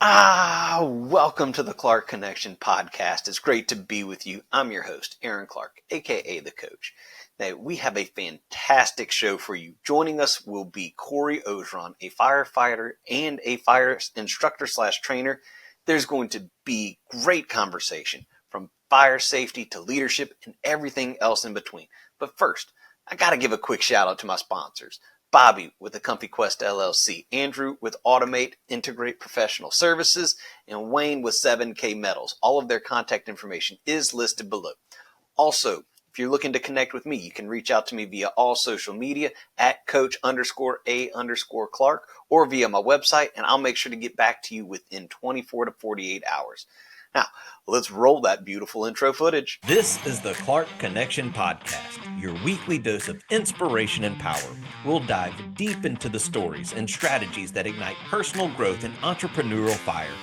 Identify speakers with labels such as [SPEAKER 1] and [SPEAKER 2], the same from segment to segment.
[SPEAKER 1] Welcome to the Clark Connection podcast. It's great to be with you. I'm your host, Aaron Clark, aka The Coach. Now, we have a fantastic show for you. Joining us will be Corey Orgeron, a firefighter and a fire instructor / trainer. There's going to be great conversation from fire safety to leadership and everything else in between. But first, I got to give a quick shout out to my sponsors. Bobbie with the Comfy Quest LLC, Andrew with Automate Integrate Professional Services, and Wayne with 7K Metals. All of their contact information is listed below. Also, if you're looking to connect with me, you can reach out to me via all social media at coach_A_Clark or via my website, and I'll make sure to get back to you within 24 to 48 hours. Now, let's roll that beautiful intro footage.
[SPEAKER 2] This is the Clark Connection Podcast, your weekly dose of inspiration and power. We'll dive deep into the stories and strategies that ignite personal growth and entrepreneurial fire.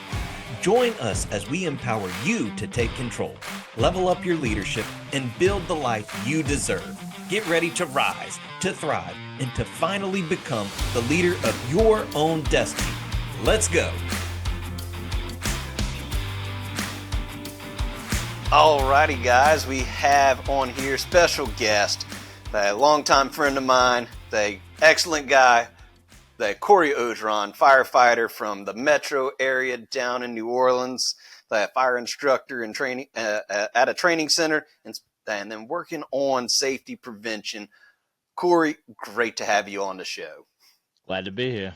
[SPEAKER 2] Join us as we empower you to take control, level up your leadership, and build the life you deserve. Get ready to rise, to thrive, and to finally become the leader of your own destiny. Let's go.
[SPEAKER 1] Alrighty, guys, we have on here special guest, a longtime friend of mine, the excellent guy, the Corey Orgeron, firefighter from the metro area down in New Orleans, the fire instructor and training at a training center, and then working on safety prevention. Corey, great to have you on the show.
[SPEAKER 3] Glad to be here.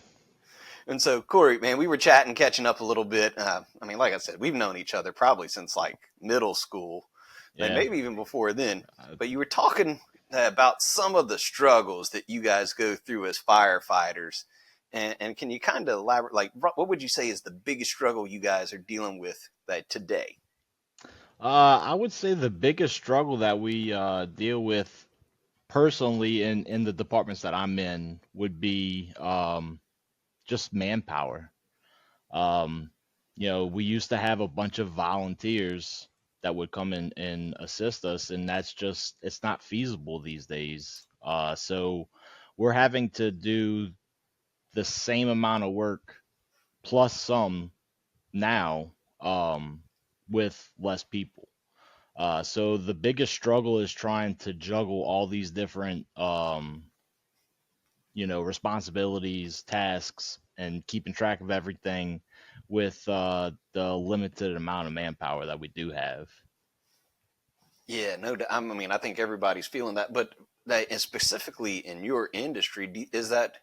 [SPEAKER 1] And so, Corey, man, we were chatting, catching up a little bit. Like I said, we've known each other probably since like middle school, and maybe even before then. But you were talking about some of the struggles that you guys go through as firefighters. And can you kind of elaborate, like, what would you say is the biggest struggle you guys are dealing with today?
[SPEAKER 3] I would say the biggest struggle that we deal with personally in the departments that I'm in would be just manpower. We used to have a bunch of volunteers that would come in and assist us, and it's not feasible these days. So we're having to do the same amount of work plus some now with less people. So the biggest struggle is trying to juggle all these different responsibilities, tasks, and keeping track of everything with the limited amount of manpower that we do have.
[SPEAKER 1] Yeah, no, I think everybody's feeling that, but and specifically in your industry, is that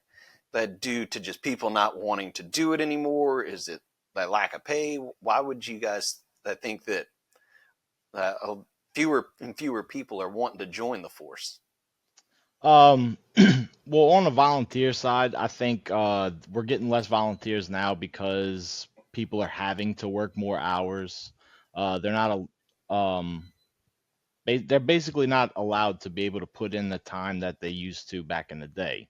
[SPEAKER 1] due to just people not wanting to do it anymore? Is it that lack of pay? Why would you guys think that fewer and fewer people are wanting to join the force?
[SPEAKER 3] Well, on the volunteer side, I think we're getting less volunteers now because people are having to work more hours. They're not they're basically not allowed to be able to put in the time that they used to back in the day,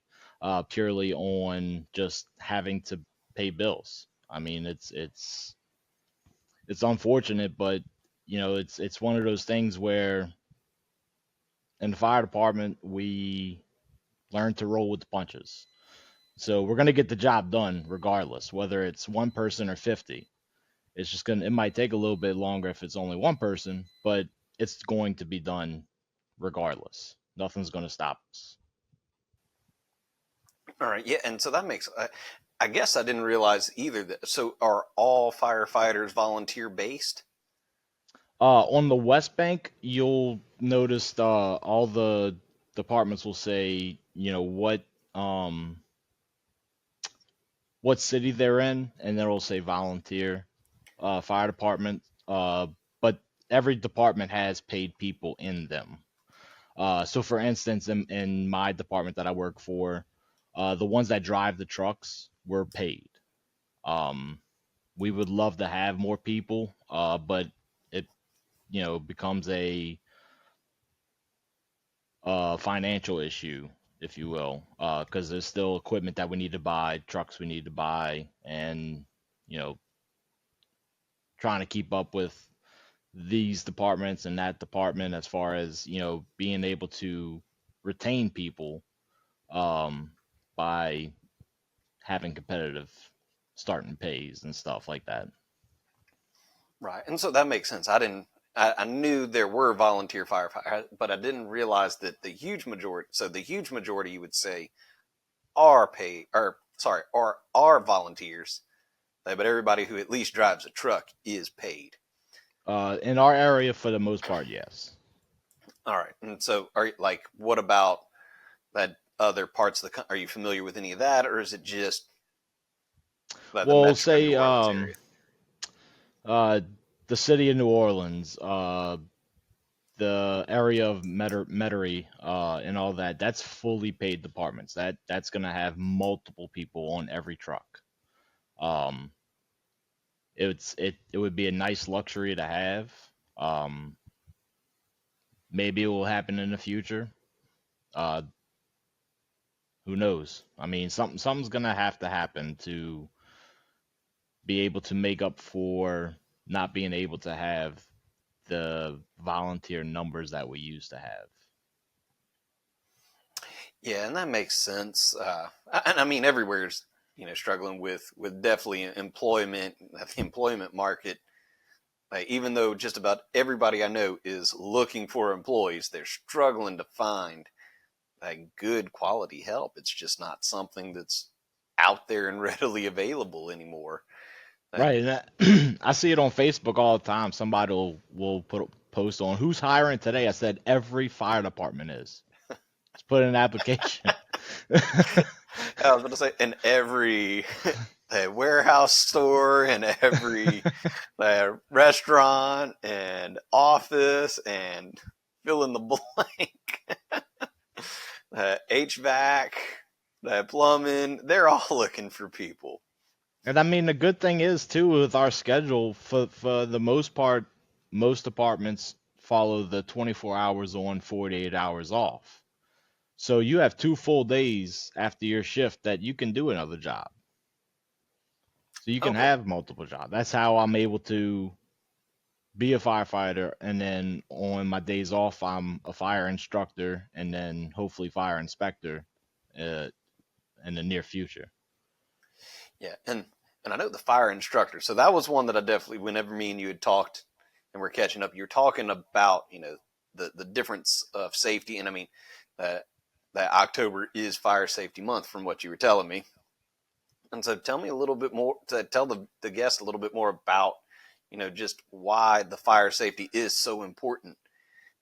[SPEAKER 3] purely on just having to pay bills. I mean, it's unfortunate, but it's one of those things where in the fire department we learn to roll with the punches. So we're gonna get the job done regardless, whether it's one person or 50. It might take a little bit longer if it's only one person, but it's going to be done regardless. Nothing's going to stop us.
[SPEAKER 1] All right, yeah, and so that makes. I guess I didn't realize either that. So are all firefighters volunteer based?
[SPEAKER 3] On the West Bank, you'll notice all the departments will say, what city they're in, and then it'll say volunteer fire department. But every department has paid people in them. So for instance, in my department that I work for, the ones that drive the trucks were paid. We would love to have more people, but it, becomes a financial issue, if you will, because there's still equipment that we need to buy, trucks we need to buy, and, trying to keep up with these departments and that department as far as being able to retain people by having competitive starting pays and stuff like that.
[SPEAKER 1] Right. And so that makes sense. I knew there were volunteer firefighters, but I didn't realize that the huge majority you would say are paid, or sorry, are volunteers, but everybody who at least drives a truck is paid.
[SPEAKER 3] In our area, for the most part, yes.
[SPEAKER 1] All right. And so what about that other parts of the country? Are you familiar with any of that, or is it just the
[SPEAKER 3] Well,
[SPEAKER 1] metro
[SPEAKER 3] say
[SPEAKER 1] New Orleans area?
[SPEAKER 3] the city of New Orleans, the area of Metairie, and all that, that's fully paid departments. That's gonna have multiple people on every truck. Um, it would be a nice luxury to have. Um, maybe it will happen in the future. Uh, who knows? I mean, something's gonna have to happen to be able to make up for not being able to have the volunteer numbers that we used to have.
[SPEAKER 1] Yeah, and that makes sense. And I mean, everywhere's struggling with definitely employment, the employment market. Even though just about everybody I know is looking for employees, they're struggling to find good quality help. It's just not something that's out there and readily available anymore.
[SPEAKER 3] Right, and I see it on Facebook all the time. Somebody will put a post on who's hiring today. I said every fire department is. Just put in an application.
[SPEAKER 1] I was going to say, in every warehouse store and every restaurant and office and fill in the blank. HVAC, plumbing, they're all looking for people.
[SPEAKER 3] And I mean, the good thing is too, with our schedule, for the most part, most departments follow the 24 hours on, 48 hours off. So you have 2 full days after your shift that you can do another job. So you can
[SPEAKER 1] Okay.
[SPEAKER 3] have multiple jobs. That's how I'm able to be a firefighter, and then on my days off, I'm a fire instructor, and then hopefully fire inspector uh, in the near future.
[SPEAKER 1] Yeah, and I know the fire instructor. So that was one that I definitely, whenever me and you had talked and we're catching up, you're talking about the difference of safety, and I mean that October is Fire Safety Month, from what you were telling me. And so tell me a little bit more, to tell the guest a little bit more about just why the fire safety is so important.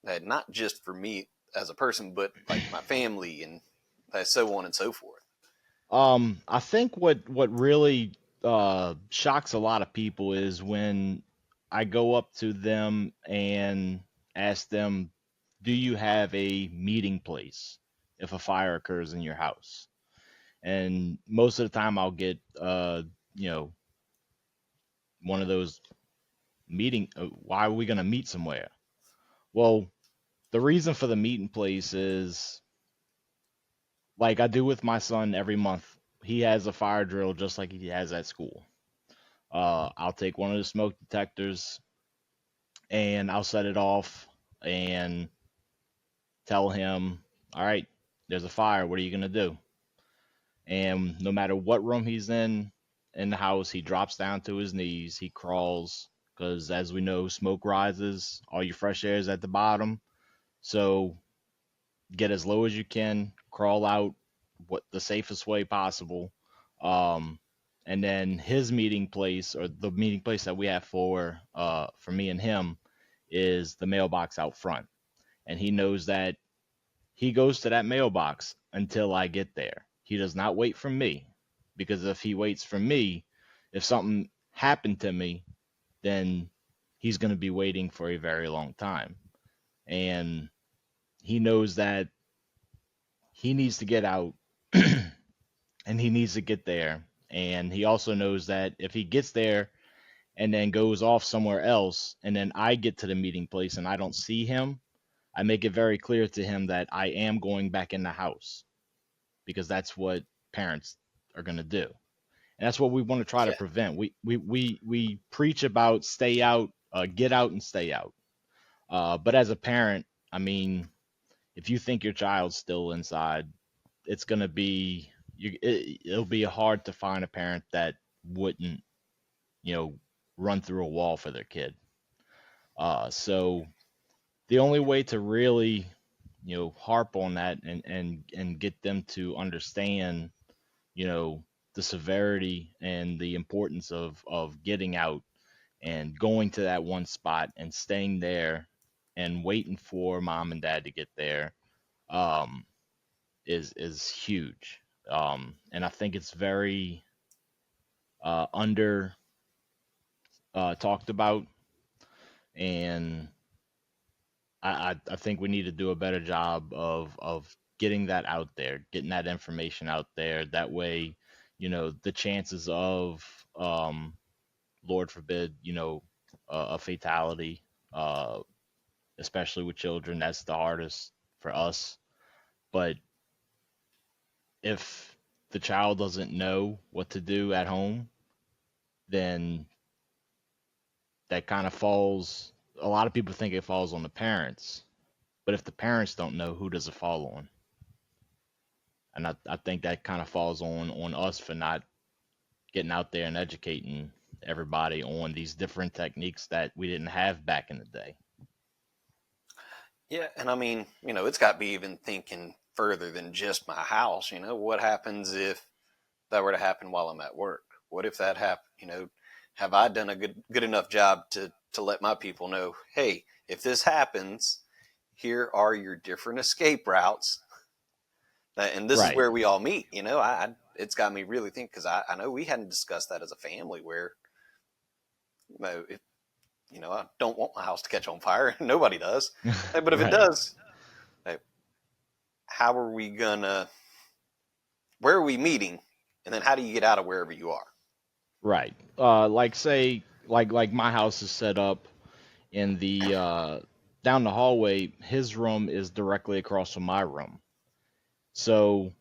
[SPEAKER 1] Not just for me as a person, but like my family and so on and so forth.
[SPEAKER 3] I think what really shocks a lot of people is when I go up to them and ask them, "Do you have a meeting place if a fire occurs in your house?" And most of the time, I'll get you know, one of those meeting. Why are we gonna meet somewhere? Well, the reason for the meeting place is like I do with my son every month. He has a fire drill just like he has at school. I'll take one of the smoke detectors and I'll set it off and tell him, all right, there's a fire. What are you going to do? And no matter what room he's in the house, he drops down to his knees. He crawls because, as we know, smoke rises. All your fresh air is at the bottom. So get as low as you can, crawl out what the safest way possible. Um, and then his meeting place, or the meeting place that we have for me and him, is the mailbox out front. And he knows that he goes to that mailbox until I get there. He does not wait for me, because if he waits for me, if something happened to me, then he's going to be waiting for a very long time. And he knows that he needs to get out and he needs to get there. And he also knows that if he gets there and then goes off somewhere else, and then I get to the meeting place and I don't see him, I make it very clear to him that I am going back in the house, because that's what parents are going to do. And that's what we want to try to
[SPEAKER 1] Yeah.
[SPEAKER 3] prevent. We preach about stay out, get out and stay out. But as a parent, I mean, if you think your child's still inside, it's going to be it'll be hard to find a parent that wouldn't, run through a wall for their kid. So the only way to really, harp on that and get them to understand, you know, the severity and the importance of getting out and going to that one spot and staying there and waiting for mom and dad to get there, um, is huge. And I think it's very under talked about, and I think we need to do a better job of getting that out there, getting that information out there. That way, the chances of, Lord forbid, a fatality, uh, especially with children, that's the hardest for us. But if the child doesn't know what to do at home, then that kind of falls. A lot of people think it falls on the parents, but if the parents don't know, who does it fall on? And I think that kind of falls on us for not getting out there and educating everybody on these different techniques that we didn't have back in the day.
[SPEAKER 1] Yeah, and I mean, it's got me even thinking further than just my house. What happens if that were to happen while I'm at work? What if that happened? Have I done a good enough job to let my people know, hey, if this happens, here are your different escape routes, and this is
[SPEAKER 3] Right.
[SPEAKER 1] where we all meet. It's got me really thinking, because I know we hadn't discussed that as a family, where if I don't want my house to catch on fire. Nobody does. But if it
[SPEAKER 3] Right.
[SPEAKER 1] does, how are we gonna? Where are we meeting? And then how do you get out of wherever you are?
[SPEAKER 3] Right. Like say, like my house is set up in the down the hallway. His room is directly across from my room. So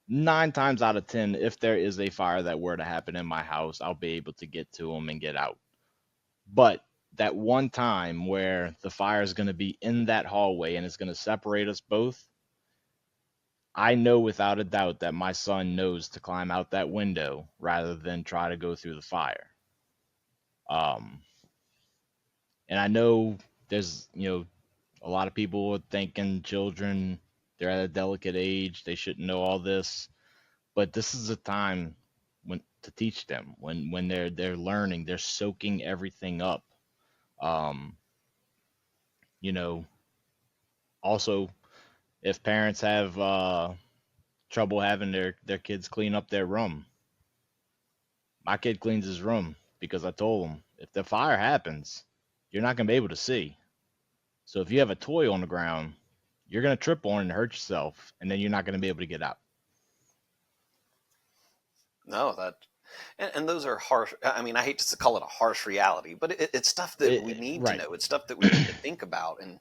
[SPEAKER 3] 9 times out of 10, if there is a fire that were to happen in my house, I'll be able to get to him and get out. But that one time where the fire is going to be in that hallway and it's going to separate us both, I know without a doubt that my son knows to climb out that window rather than try to go through the fire. Um, and I know there's, a lot of people are thinking children, they're at a delicate age, they shouldn't know all this, but this is a time when to teach them when they're learning, they're soaking everything up. Um, you know, Also, if parents have trouble having their kids clean up their room, my kid cleans his room because I told him if the fire happens, you're not gonna be able to see. So if you have a toy on the ground, you're gonna trip on it and hurt yourself, and then you're not gonna be able to get out.
[SPEAKER 1] No, and those are harsh. I mean, I hate to call it a harsh reality, but it's stuff that we need to
[SPEAKER 3] Right.
[SPEAKER 1] know. It's stuff that we need to think about, and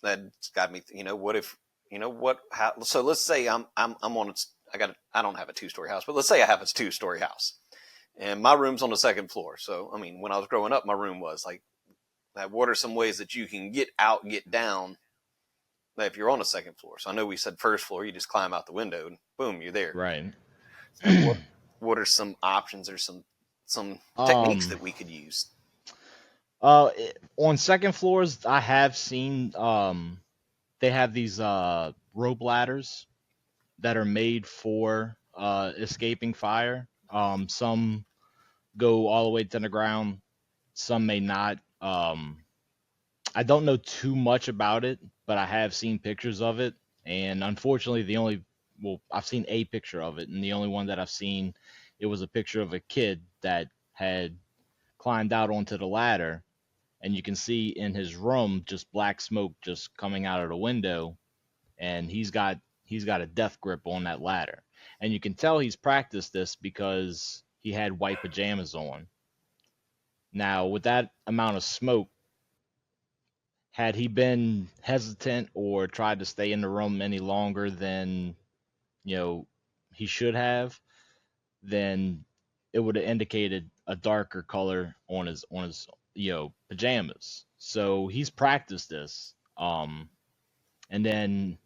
[SPEAKER 1] that's got me. What if what? How, so let's say I'm on. I don't have a 2-story house, but let's say I have a 2-story house, and my room's on the second floor. So I mean, when I was growing up, my room was like, what are some ways that you can get out, get down, if you're on a second floor? So I know we said first floor, you just climb out the window and boom, you're there.
[SPEAKER 3] Right.
[SPEAKER 1] What are some options or some techniques
[SPEAKER 3] um
[SPEAKER 1] that we could use?
[SPEAKER 3] on second floors, I have seen they have these rope ladders that are made for escaping fire. Some go all the way to the ground, some may not. I don't know too much about it, but I have seen pictures of it. And unfortunately, I've seen a picture of it, and the only one that I've seen, it was a picture of a kid that had climbed out onto the ladder, and you can see in his room just black smoke just coming out of the window, and he's got a death grip on that ladder. And you can tell he's practiced this because he had white pajamas on. Now, with that amount of smoke, had he been hesitant or tried to stay in the room any longer than, you know, he should have, then it would have indicated a darker color on his pajamas. So he's practiced this. And then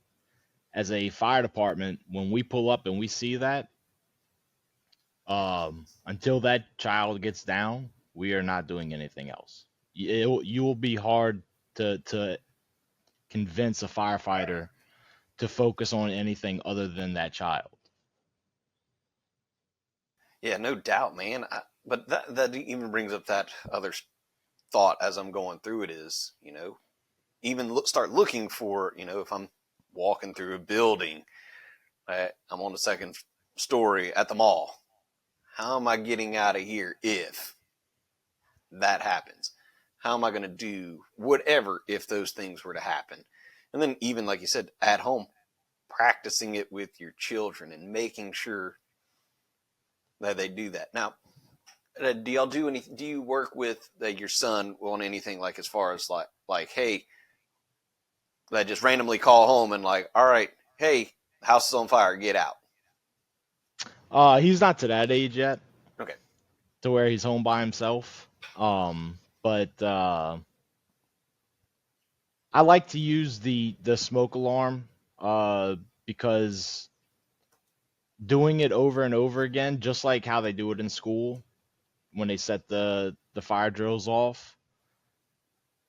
[SPEAKER 3] as a fire department, when we pull up and we see that, Until that child gets down, we are not doing anything else. You will be hard to convince a firefighter to focus on anything other than that child.
[SPEAKER 1] Yeah, no doubt, man. But that even brings up that other thought as I'm going through it is, even start looking for, if I'm walking through a building, I'm on the second story at the mall. How am I getting out of here if that happens? How am I going to do whatever if those things were to happen? And then even like you said, at home, practicing it with your children and making sure that they do that. Now, do y'all do anything? Do you work with your son on anything like as far as like hey, they just randomly call home and like, all right, hey, house is on fire, get out.
[SPEAKER 3] He's not to that age yet,
[SPEAKER 1] Okay.
[SPEAKER 3] to where he's home by himself. But I like to use the smoke alarm, because doing it over and over again, just like how they do it in school when they set the fire drills off,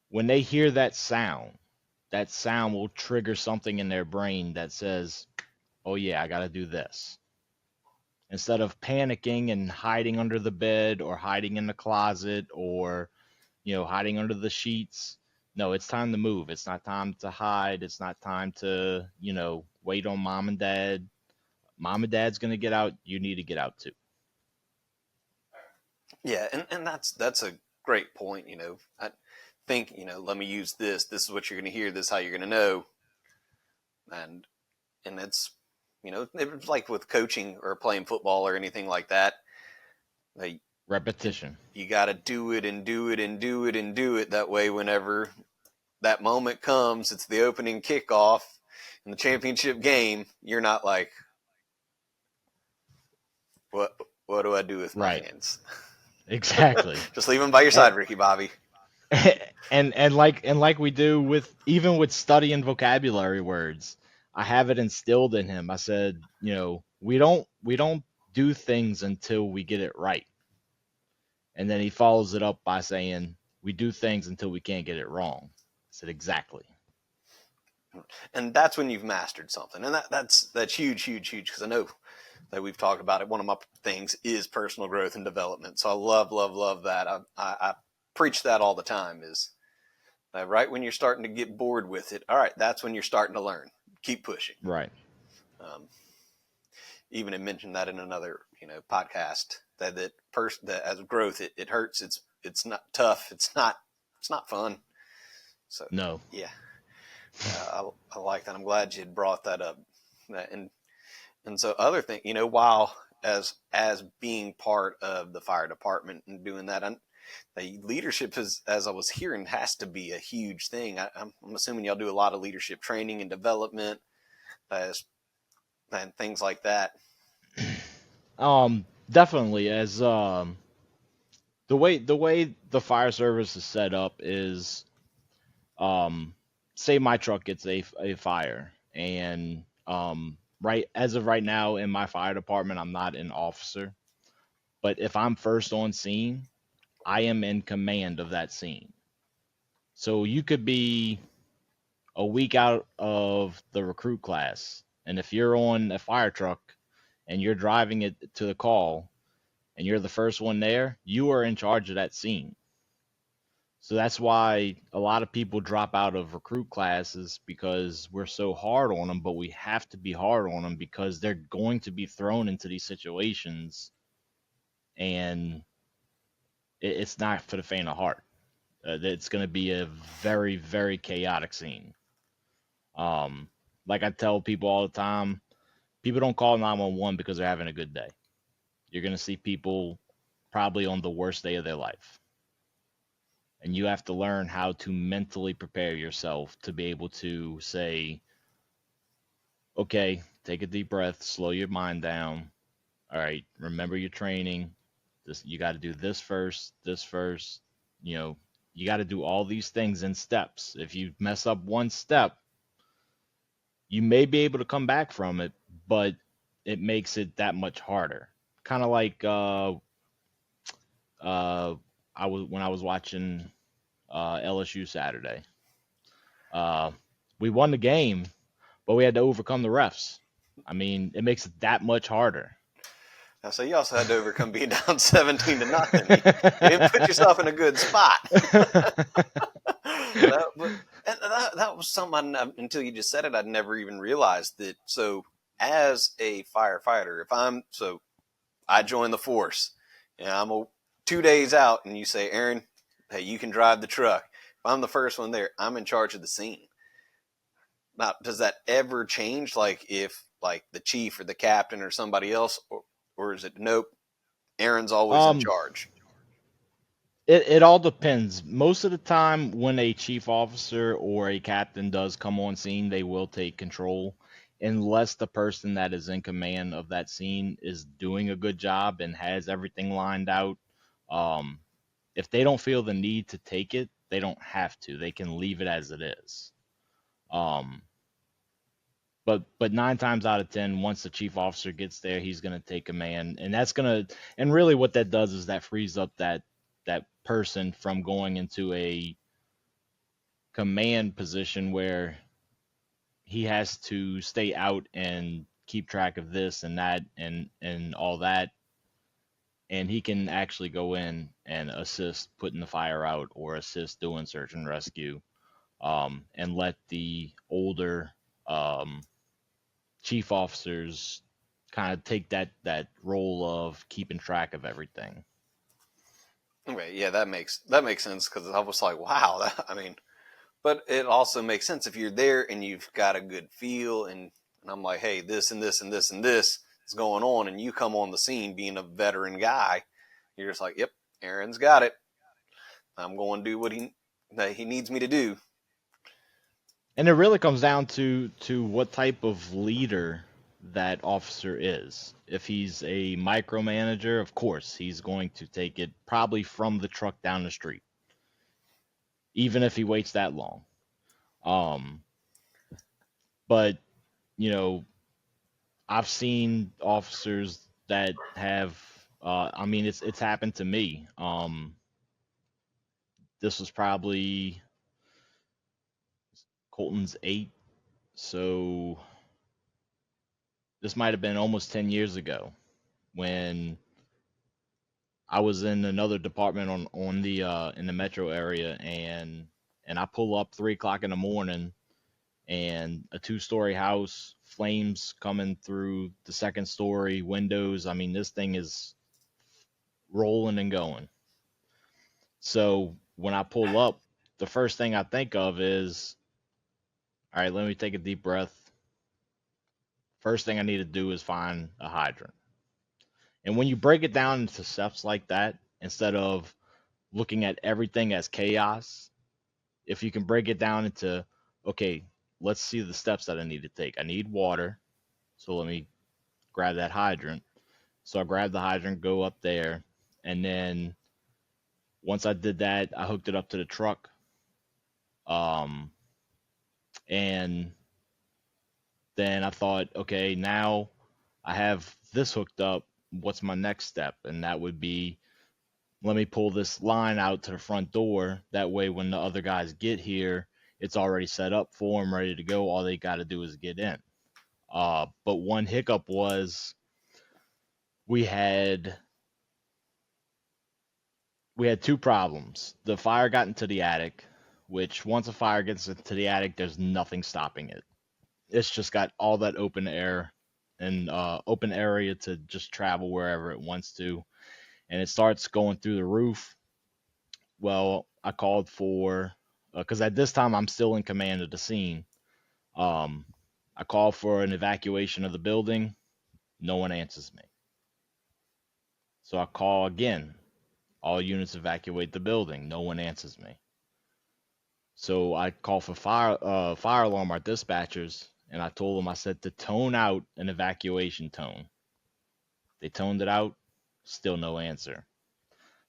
[SPEAKER 3] when they hear that sound will trigger something in their brain that says, "Oh yeah, I got to do this." Instead of panicking and hiding under the bed or hiding in the closet or hiding under the sheets. No, it's time to move. It's not time to hide. It's not time to, wait on mom and dad. Mom and dad's going to get out. You need to get out too.
[SPEAKER 1] Yeah, and that's a great point. I think let me use this. This is what you're going to hear. This is how you're going to know. And it's it's like with coaching or playing football or anything like that. Like,
[SPEAKER 3] Repetition.
[SPEAKER 1] you got to do it and do it and do it and do it. That way, whenever that moment comes, it's the opening kickoff in the championship game. You're not like, what do I do with my hands?
[SPEAKER 3] Exactly.
[SPEAKER 1] Just leave them by your side, Ricky Bobbie.
[SPEAKER 3] And like we do with even with studying vocabulary words, I have it instilled in him. I said, we don't do things until we get it right. And then he follows it up by saying, we do things until we can't get it wrong. I said, exactly.
[SPEAKER 1] And that's when you've mastered something. And that's huge, huge, huge. Because I know that we've talked about it. One of my things is personal growth and development. So I love, love, love that. I preach that all the time is right when you're starting to get bored with it. All right, that's when you're starting to learn. Keep pushing.
[SPEAKER 3] Right.
[SPEAKER 1] Even I mentioned that in another, podcast that as growth, it hurts. It's not tough. It's not fun. So
[SPEAKER 3] no.
[SPEAKER 1] Yeah. I like that. I'm glad you had brought that up. And so other thing, while as being part of the fire department and doing that, the leadership is, as I was hearing, has to be a huge thing. I'm assuming y'all do a lot of leadership training and development, and things like that.
[SPEAKER 3] Definitely. As the way the fire service is set up is, say my truck gets a fire, and right as of right now in my fire department, I'm not an officer, but if I'm first on scene, I am in command of that scene. So you could be a week out of the recruit class, and if you're on a fire truck and you're driving it to the call and you're the first one there, you are in charge of that scene. So that's why a lot of people drop out of recruit classes, because we're so hard on them, but we have to be hard on them because they're going to be thrown into these situations, and it's not for the faint of heart. It's going to be a very, very chaotic scene. Like I tell people all the time, people don't call 911 because they're having a good day. You're going to see people probably on the worst day of their life. And you have to learn how to mentally prepare yourself to be able to say, okay, take a deep breath, slow your mind down. All right, remember your training. You got to do this first, this first. You got to do all these things in steps. If you mess up one step, you may be able to come back from it, but it makes it that much harder. kind of like I was when I was watching LSU Saturday. Uh, we won the game, but we had to overcome the refs. I mean, it makes it that much harder.
[SPEAKER 1] So you also had to overcome being down 17-0. You didn't put yourself in a good spot. That was something until you just said it, I'd never even realized that. So as a firefighter, I join the force and I'm 2 days out and you say, Aaron, hey, you can drive the truck. If I'm the first one there, I'm in charge of the scene. Now, does that ever change? Like if like the chief or the captain or somebody else, or is it nope? Aaron's always in
[SPEAKER 3] um,
[SPEAKER 1] charge.
[SPEAKER 3] it all depends. Most of the time, when a chief officer or a captain does come on scene, they will take control, unless the person that is in command of that scene is doing a good job and has everything lined out. Um, if they don't feel the need to take it, they don't have to. They can leave it as it is. Um, but 9 times out of 10, once the chief officer gets there, he's gonna take command, and and really what that does is that frees up that person from going into a command position where he has to stay out and keep track of this and that and all that, and he can actually go in and assist putting the fire out or assist doing search and rescue, and let the older chief officers kind of take that role of keeping track of everything.
[SPEAKER 1] Okay, yeah, that makes sense because I was like, wow, I mean, but it also makes sense if you're there and you've got a good feel and I'm like, hey, this and this and this and this is going on, and you come on the scene being a veteran guy, you're just like, yep, Aaron's got it. I'm going to do what he needs me to do.
[SPEAKER 3] And it really comes down to what type of leader that officer is. If he's a micromanager, of course, he's going to take it probably from the truck down the street, even if he waits that long. Um, but you know, I've seen officers that have. I mean, it's happened to me. This was probably Colton's 8, so this might have been almost 10 years ago when I was in another department on the in the metro area, and I pull up 3 o'clock in the morning, and a 2-story house, flames coming through the second story windows. I mean, this thing is rolling and going. So when I pull up, the first thing I think of is, all right, let me take a deep breath. First thing I need to do is find a hydrant. And when you break it down into steps like that, instead of looking at everything as chaos, if you can break it down into, okay, let's see the steps that I need to take. I need water, so let me grab that hydrant. So I grab the hydrant, go up there, and then once I did that, I hooked it up to the truck. Um, and then I thought, okay, now I have this hooked up. What's my next step? And that would be, let me pull this line out to the front door. That way, when the other guys get here, it's already set up for them, ready to go. All they got to do is get in. But one hiccup was we had 2 problems. The fire got into the attic, which once a fire gets into the attic, there's nothing stopping it. It's just got all that open air and open area to just travel wherever it wants to. And it starts going through the roof. Well, I called for, because at this time I'm still in command of the scene. Um, I called for an evacuation of the building. No one answers me. So I call again. All units evacuate the building. No one answers me. So I call for fire alarm our dispatchers, and I told them, I said, to tone out an evacuation tone. They toned it out. Still no answer.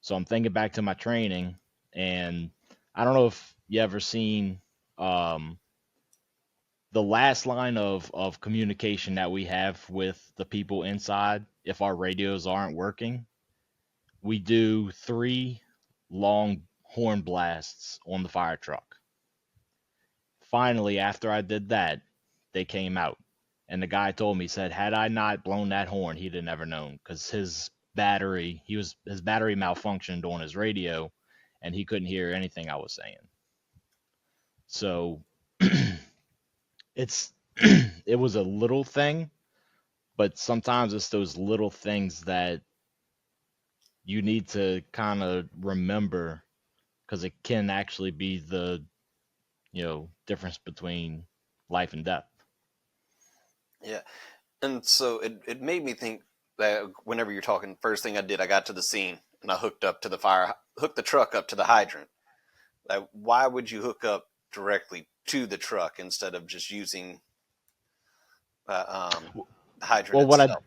[SPEAKER 3] So I'm thinking back to my training, and I don't know if you ever seen the the last line of communication that we have with the people inside, if our radios aren't working, we do 3 long horn blasts on the fire truck. Finally, after I did that, they came out. And the guy told me, said, had I not blown that horn, he'd have never known, because his battery malfunctioned on his radio, and he couldn't hear anything I was saying. So it's it was a little thing, but sometimes it's those little things that you need to kind of remember, because it can actually be the difference between life and death.
[SPEAKER 1] Yeah. And so it made me think that whenever you're talking, first thing I did, I got to the scene and I hooked the truck up to the hydrant. Why would you hook up directly to the truck instead of just using the hydrant
[SPEAKER 3] Well,
[SPEAKER 1] itself?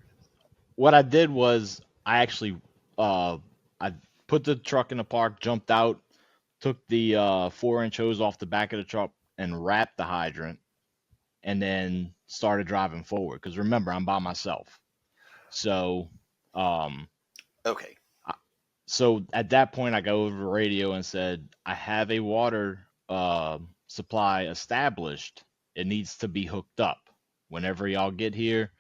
[SPEAKER 3] what I did was I actually I put the truck in the park, jumped out, took the 4-inch hose off the back of the truck and wrapped the hydrant, and then started driving forward. Because remember, I'm by myself. So,
[SPEAKER 1] Okay.
[SPEAKER 3] so at that point, I go over the radio and said, I have a water supply established. It needs to be hooked up. Whenever y'all get here,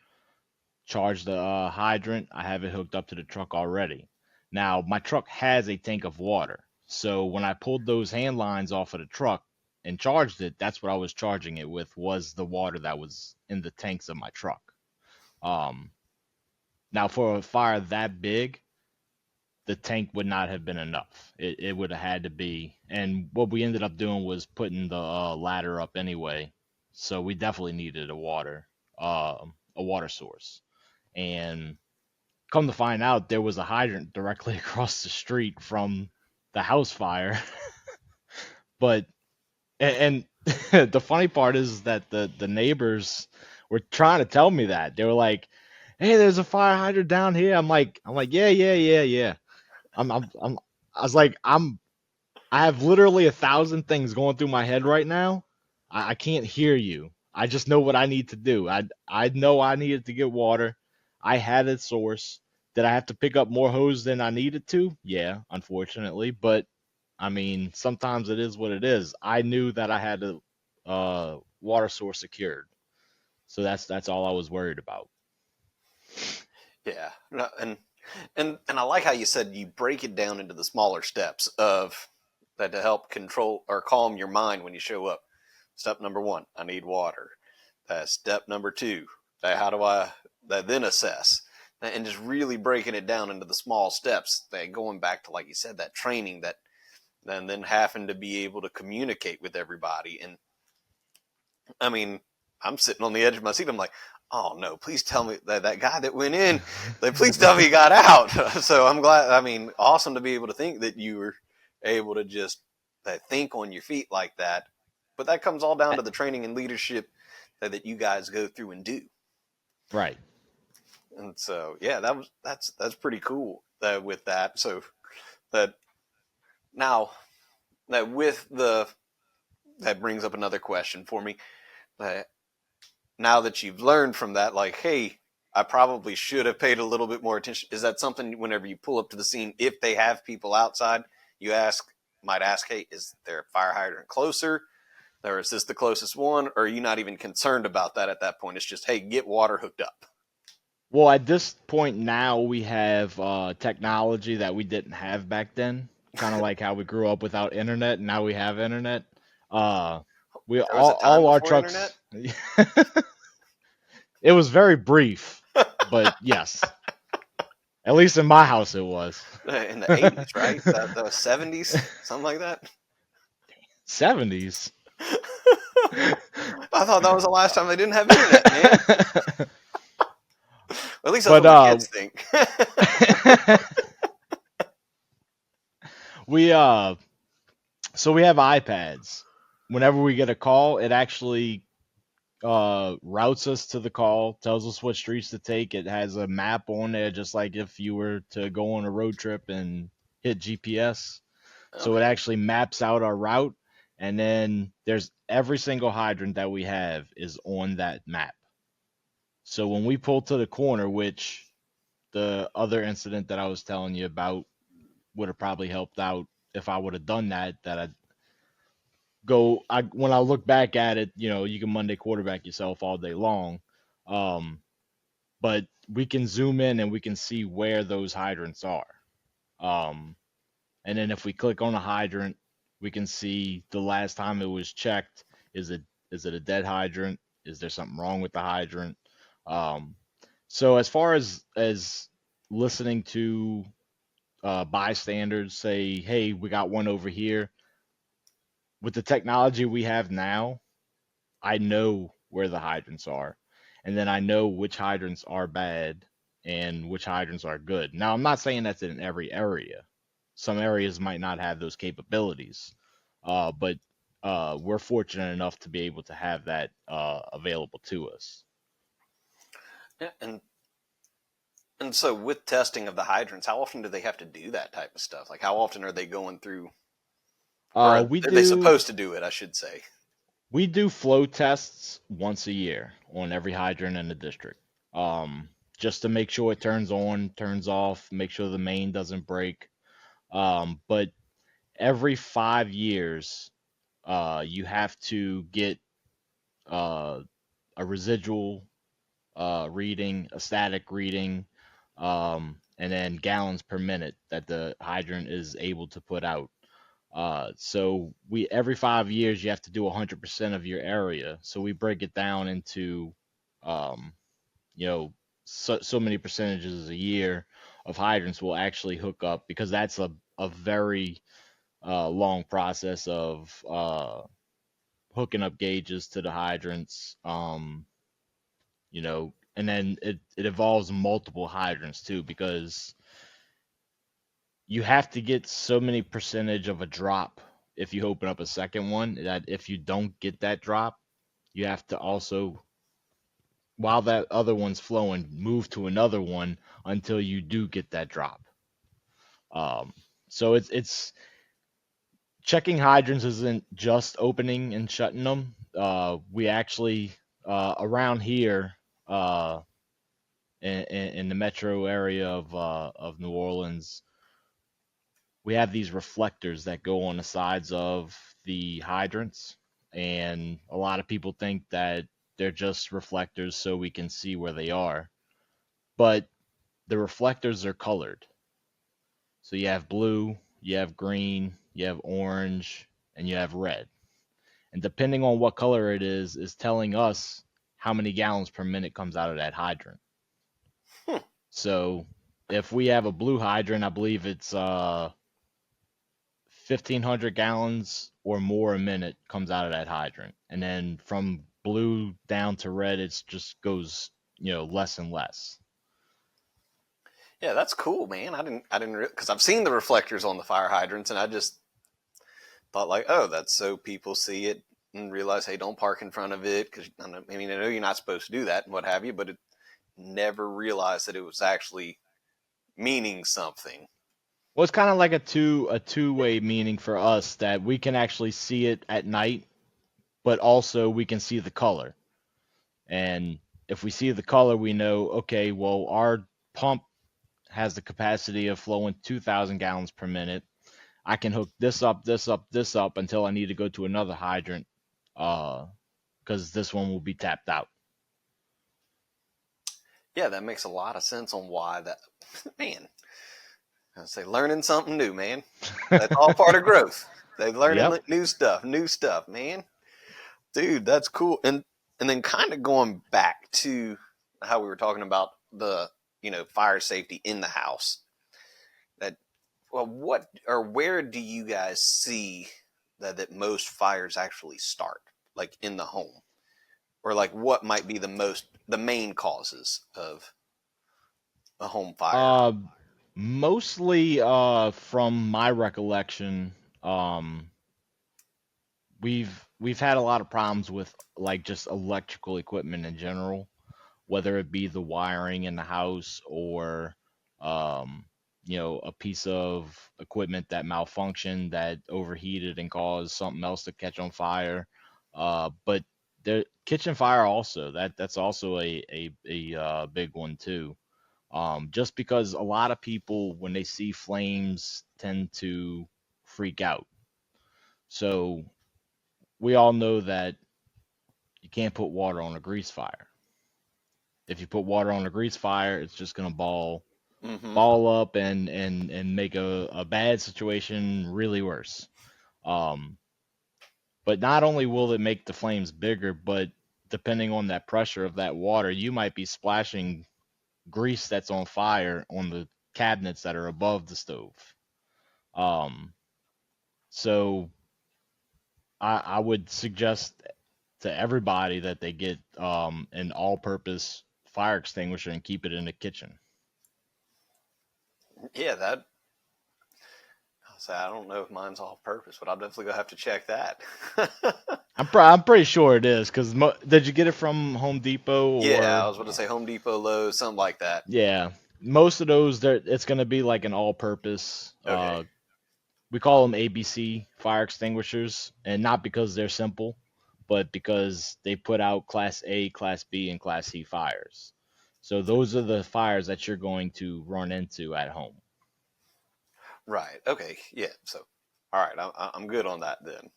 [SPEAKER 3] charge the hydrant. I have it hooked up to the truck already. Now, my truck has a tank of water. So when I pulled those hand lines off of the truck and charged it, that's what I was charging it with, was the water that was in the tanks of my truck. Now, for a fire that big, the tank would not have been enough. It would have had to be. And what we ended up doing was putting the ladder up anyway. So we definitely needed a water source. And come to find out, there was a hydrant directly across the street from the house fire. But and the funny part is that the neighbors were trying to tell me that. They were like, "Hey, there's a fire hydrant down here." I'm like, yeah. I was like, I have literally 1,000 things going through my head right now. I can't hear you. I just know what I need to do. I know I needed to get water. I had a source. Did I have to pick up more hose than I needed to? Yeah, unfortunately. But I mean, sometimes it is what it is. I knew that I had a water source secured. So that's all I was worried about.
[SPEAKER 1] Yeah. No, and I like how you said you break it down into the smaller steps of that to help control or calm your mind when you show up. Step number 1, I need water. Step number 2, how do I then assess? And just really breaking it down into the small steps. Going back to, like you said, that training, that and then having to be able to communicate with everybody. And I mean, I'm sitting on the edge of my seat. I'm like, oh no, please tell me that guy that went in, please tell me he got out. So I'm glad. I mean, awesome to be able to think that you were able to just think on your feet like that. But that comes all down to the training and leadership that you guys go through and do.
[SPEAKER 3] Right.
[SPEAKER 1] And so, yeah, that's pretty cool with that. So that now that that brings up another question for me. Now that you've learned from that, like, hey, I probably should have paid a little bit more attention. Is that something whenever you pull up to the scene, if they have people outside, you might ask, hey, is there a fire hydrant closer? Or is this the closest one? Or are you not even concerned about that at that point? It's just, hey, get water hooked up.
[SPEAKER 3] Well, at this point now, we have technology that we didn't have back then. Kind of like how we grew up without internet, and now we have internet. We
[SPEAKER 1] There was a time
[SPEAKER 3] all our
[SPEAKER 1] before
[SPEAKER 3] trucks.
[SPEAKER 1] internet?
[SPEAKER 3] It was very brief, but yes. At least in my house, it was.
[SPEAKER 1] In the 80s, right? The 70s, something like that.
[SPEAKER 3] 70s.
[SPEAKER 1] I thought that was the last time they didn't have internet, man. At least that's
[SPEAKER 3] But
[SPEAKER 1] what my kids think.
[SPEAKER 3] so we have iPads. Whenever we get a call, it actually routes us to the call, tells us what streets to take. It has a map on there, just like if you were to go on a road trip and hit GPS. So it actually maps out our route, And then there's every single hydrant that we have is on that map. So when we pull to the corner, which the other incident that I was telling you about would have probably helped out if I would have done that, when I look back at it, you can Monday quarterback yourself all day long. But we can zoom in and we can see where those hydrants are. Um, and then if we click on a hydrant, we can see the last time it was checked. Is it a dead hydrant? Is there something wrong with the hydrant? Um, so as far as listening to bystanders say, "Hey, we got one over here," with the technology we have now, I know where the hydrants are, and then I know which hydrants are bad and which hydrants are good. Now, I'm not saying that's in every area. Some areas might not have those capabilities, but we're fortunate enough to be able to have that available to us.
[SPEAKER 1] Yeah, and so with testing of the hydrants, how often do they have to do that type of stuff? Like, how often are they going through, or are
[SPEAKER 3] We
[SPEAKER 1] they
[SPEAKER 3] do
[SPEAKER 1] supposed to do it, I should say?
[SPEAKER 3] we do flow tests once a year on every hydrant in the district, just to make sure it turns on, turns off, make sure the main doesn't break. But every 5 years, you have to get uh, a residual reading, a static reading, and then gallons per minute that the hydrant is able to put out. So we every 5 years you have to do 100% of your area. So we break it down into, um, you know, so many percentages a year of hydrants will actually hook up, because that's a very long process of hooking up gauges to the hydrants. And then it involves multiple hydrants too, because you have to get so many percentage of a drop if you open up a second one, that if you don't get that drop, you have to also, while that other one's flowing, move to another one until you do get that drop. Um, so it's checking hydrants isn't just opening and shutting them. We actually around here, uh, in the metro area of New Orleans, we have these reflectors that go on the sides of the hydrants, and a lot of people think that they're just reflectors so we can see where they are, but the reflectors are colored. So you have blue, you have green, you have orange, and you have red. And depending on what color it is telling us how many gallons per minute comes out of that hydrant.
[SPEAKER 1] Hmm.
[SPEAKER 3] So if we have a blue hydrant, I believe it's 1,500 gallons or more a minute comes out of that hydrant. And then from blue down to red, it just goes, less and less.
[SPEAKER 1] Yeah, that's cool, man. I didn't, because I've seen the reflectors on the fire hydrants, and I just thought like, oh, that's so people see it and realize, hey, don't park in front of it, because I mean, I know you're not supposed to do that and what have you, but it never realized that it was actually meaning something.
[SPEAKER 3] Well, it's kind of like a two-way meaning for us, that we can actually see it at night, but also we can see the color. And if we see the color, we know, okay, well, our pump has the capacity of flowing 2,000 gallons per minute. I can hook this up, this up, this up until I need to go to another hydrant, because this one will be tapped out.
[SPEAKER 1] Yeah, that makes a lot of sense on why that, man, I say learning something new, man. That's all part of growth. They learning
[SPEAKER 3] Yep.
[SPEAKER 1] new stuff, man. Dude, that's cool. And then kind of going back to how we were talking about the, fire safety in the house. That, well, what or where do you guys see that most fires actually start? Like in the home? Or like what might be the main causes of a home fire?
[SPEAKER 3] Uh, Mostly, from my recollection, we've had a lot of problems with, like, just electrical equipment in general, whether it be the wiring in the house or, um, a piece of equipment that malfunctioned, that overheated and caused something else to catch on fire. But the kitchen fire also, that's also a big one too. Just because a lot of people, when they see flames, tend to freak out. So we all know that you can't put water on a grease fire. If you put water on a grease fire, it's just gonna
[SPEAKER 1] Mm-hmm.
[SPEAKER 3] ball up and make a bad situation really worse. Um, but not only will it make the flames bigger, but depending on that pressure of that water, you might be splashing grease that's on fire on the cabinets that are above the stove. Um, so I would suggest to everybody that they get an all-purpose fire extinguisher and keep it in the kitchen.
[SPEAKER 1] Yeah, I don't know if mine's all purpose, but I'm definitely gonna have to check that.
[SPEAKER 3] I'm pretty sure it is because did you get it from Home Depot
[SPEAKER 1] Yeah,
[SPEAKER 3] or
[SPEAKER 1] I was going to say Home Depot, Lowe's, something like that.
[SPEAKER 3] yeah? Most of those, it's going to be like an all-purpose.
[SPEAKER 1] Okay.
[SPEAKER 3] We call them ABC fire extinguishers, and not because they're simple, but because they put out Class A, Class B, and Class C fires. So those are the fires that you're going to run into at home.
[SPEAKER 1] Right. Okay. Yeah. So, all right. I'm good on that then.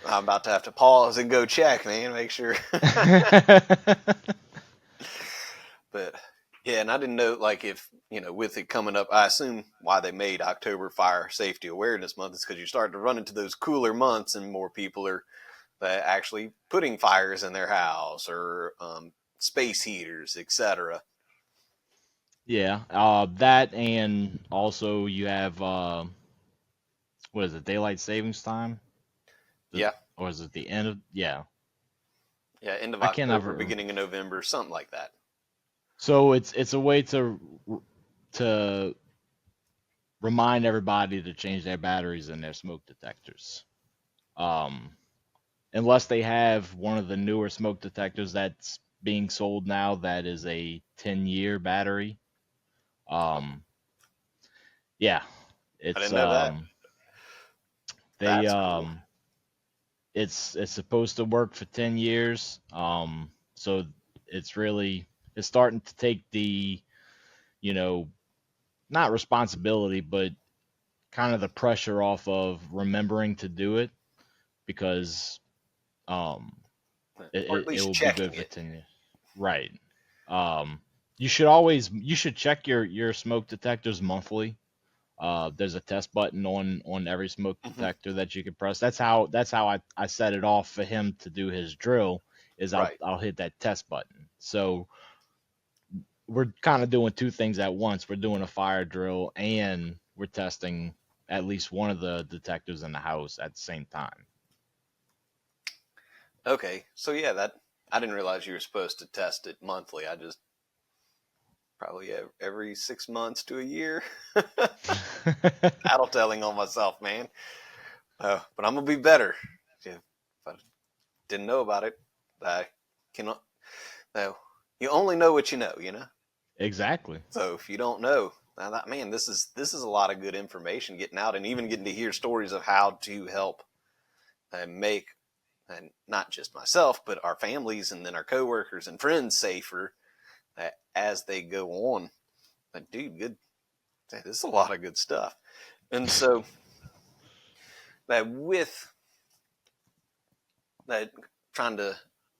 [SPEAKER 1] I'm about to have to pause and go check, man, make sure. But yeah, and I didn't know, like, if, with it coming up, I assume why they made October Fire Safety Awareness Month is because you start to run into those cooler months and more people are actually putting fires in their house or space heaters, etc.
[SPEAKER 3] Yeah, that, and also you have what is it, daylight savings time?
[SPEAKER 1] Yeah.
[SPEAKER 3] Or is it the end of? Yeah,
[SPEAKER 1] Yeah. End of
[SPEAKER 3] I can't
[SPEAKER 1] October,
[SPEAKER 3] ever.
[SPEAKER 1] beginning of November, something like that.
[SPEAKER 3] So it's a way to remind everybody to change their batteries in their smoke detectors. Um, Unless they have one of the newer smoke detectors that's being sold now that is a 10-year battery.
[SPEAKER 1] Oh,
[SPEAKER 3] Um, yeah,
[SPEAKER 1] I
[SPEAKER 3] it's
[SPEAKER 1] didn't know that.
[SPEAKER 3] they
[SPEAKER 1] That's cool.
[SPEAKER 3] it's supposed to work for 10 years. So it's starting to take the, you know, not responsibility, but kind of the pressure off of remembering to do it because um
[SPEAKER 1] Or at
[SPEAKER 3] it
[SPEAKER 1] least
[SPEAKER 3] will be good
[SPEAKER 1] checking
[SPEAKER 3] for
[SPEAKER 1] it.
[SPEAKER 3] 10 years. Right. Um, you should check your smoke detectors monthly. There's a test button on every smoke
[SPEAKER 1] Hmm.
[SPEAKER 3] detector that you can press. That's how I set it off for him to do his drill is I'll
[SPEAKER 1] Right.
[SPEAKER 3] I'll hit that test button. So we're kind of doing two things at once. We're doing a fire drill and we're testing at least one of the detectors in the house at the same time.
[SPEAKER 1] Okay. So yeah, that I didn't realize you were supposed to test it monthly. I just probably every 6 months to a year. Tattletelling on myself, man. But I'm gonna be better. Yeah, if I didn't know about it, I cannot. No, you only know what you know, you know.
[SPEAKER 3] Exactly.
[SPEAKER 1] So if you don't know, man, this is a lot of good information getting out, and even getting to hear stories of how to help and make, and not just myself, but our families and then our coworkers and friends safer as they go on. But dude, good. This is a lot of good stuff. And so that with that, trying to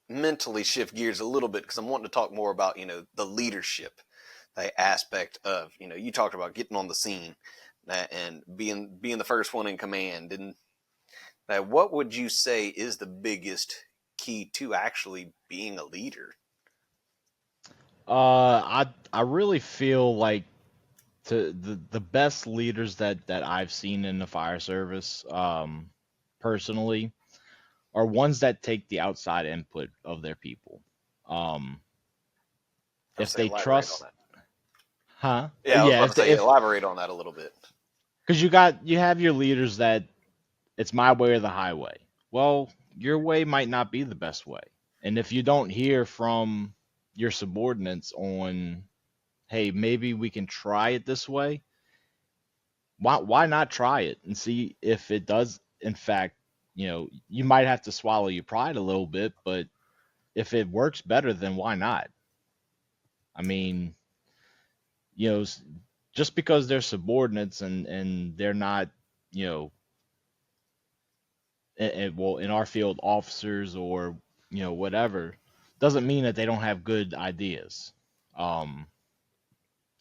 [SPEAKER 1] mentally shift gears a little bit because I'm wanting to talk more about the leadership aspect of you talked about getting on the scene and being the first one in command. And what would you say is the biggest key to actually being a leader?
[SPEAKER 3] I really feel like the best leaders that I've seen in the fire service, personally, are ones that take the outside input of their people. Um,
[SPEAKER 1] I would
[SPEAKER 3] if
[SPEAKER 1] say
[SPEAKER 3] they
[SPEAKER 1] elaborate on
[SPEAKER 3] trust,
[SPEAKER 1] that.
[SPEAKER 3] huh?
[SPEAKER 1] Yeah, I was
[SPEAKER 3] Yeah,
[SPEAKER 1] about to
[SPEAKER 3] if they,
[SPEAKER 1] say
[SPEAKER 3] if
[SPEAKER 1] elaborate on that a little bit.
[SPEAKER 3] because you have your leaders that it's my way or the highway. Well, your way might not be the best way, and if you don't hear from your subordinates on hey, maybe we can try it this way. Why not try it and see if it does, in fact, you might have to swallow your pride a little bit, but if it works better, then why not? I mean, you know, just because they're subordinates and they're not, you know, well, in our field, officers or whatever, doesn't mean that they don't have good ideas. Um,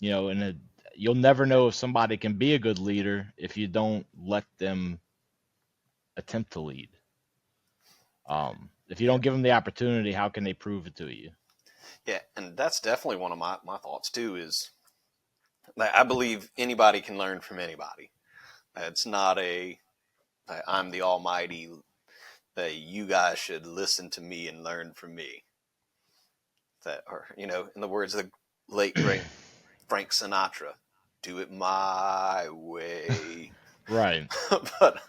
[SPEAKER 3] and you'll never know if somebody can be a good leader if you don't let them attempt to lead. If you
[SPEAKER 1] Yeah.
[SPEAKER 3] don't give them the opportunity, how can they prove it to you?
[SPEAKER 1] Yeah. And that's definitely one of my thoughts too, is that I believe anybody can learn from anybody. It's not I'm the almighty, that you guys should listen to me and learn from me. That, or, in the words of the late great Frank Sinatra, do it my way.
[SPEAKER 3] Right.
[SPEAKER 1] But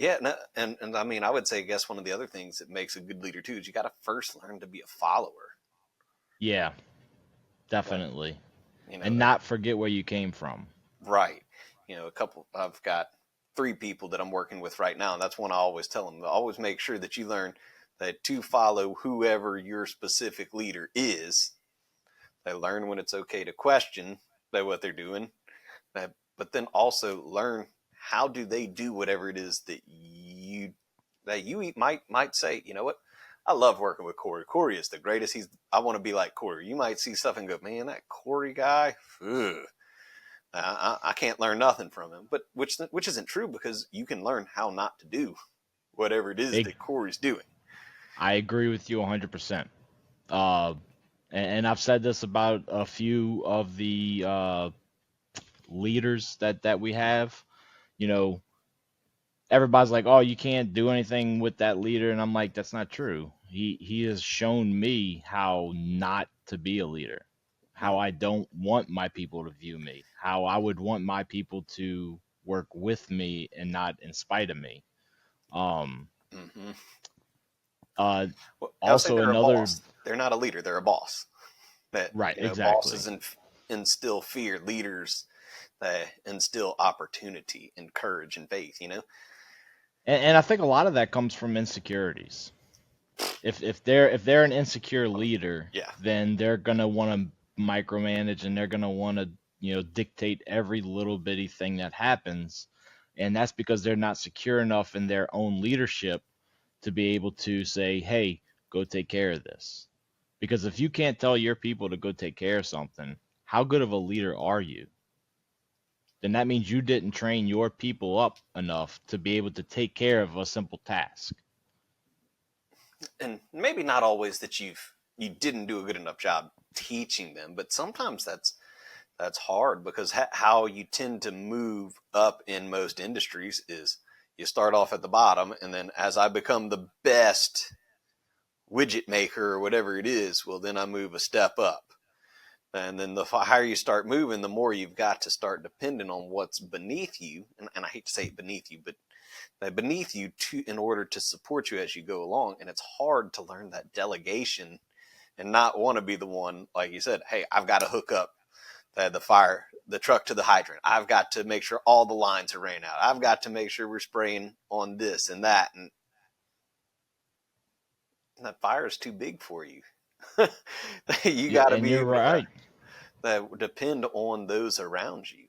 [SPEAKER 1] yeah, no, and I mean, I would say, I guess one of the other things that makes a good leader too is you got to first learn to be a follower.
[SPEAKER 3] Yeah,
[SPEAKER 1] But,
[SPEAKER 3] definitely. And not forget where you came from.
[SPEAKER 1] right. I've got 3 people that I'm working with right now, and that's one I always tell them. Always make sure that you learn that to follow whoever your specific leader is. They learn when it's okay to question what they're doing, but then also learn how do they do whatever it is that you might say, you know what, I love working with Corey. Corey is the greatest. I want to be like Corey. You might see stuff and go, man, that Corey guy, ugh, I can't learn nothing from him. But which isn't true, because you can learn how not to do whatever it is that Corey's doing.
[SPEAKER 3] I agree with you 100%. And I've said this about a few of the leaders that we have. You know, everybody's like, "Oh, you can't do anything with that leader," and I'm like, "That's not true. He has shown me how not to be a leader, how I don't want my people to view me, how I would want my people to work with me and not in spite of me." Um,
[SPEAKER 1] Mm-hmm. Well, I'll say
[SPEAKER 3] Also
[SPEAKER 1] they're a
[SPEAKER 3] another
[SPEAKER 1] boss. They're not a leader. They're a boss. That
[SPEAKER 3] right,
[SPEAKER 1] bosses
[SPEAKER 3] exactly.
[SPEAKER 1] instill fear. Leaders that instill opportunity and courage and faith.
[SPEAKER 3] And I think a lot of that comes from insecurities. If they're an insecure leader,
[SPEAKER 1] Yeah.
[SPEAKER 3] then they're gonna want to micromanage and they're gonna want to dictate every little bitty thing that happens, and that's because they're not secure enough in their own leadership to be able to say, hey, go take care of this. Because if you can't tell your people to go take care of something, how good of a leader are you? Then that means you didn't train your people up enough to be able to take care of a simple task.
[SPEAKER 1] And maybe not always that you didn't do a good enough job teaching them, but sometimes that's hard, because how you tend to move up in most industries is you start off at the bottom, and then as I become the best widget maker or whatever it is, well, then I move a step up. And then the higher you start moving, the more you've got to start depending on what's beneath you. And I hate to say it beneath you, but beneath you in order to support you as you go along. And it's hard to learn that delegation and not want to be the one, like you said, hey, I've got to hook up the truck to the hydrant. I've got to make sure all the lines are ran out. I've got to make sure we're spraying on this and that. And that fire is too big for you. You got to
[SPEAKER 3] And
[SPEAKER 1] be
[SPEAKER 3] you're
[SPEAKER 1] able to
[SPEAKER 3] right.
[SPEAKER 1] depend on those around you.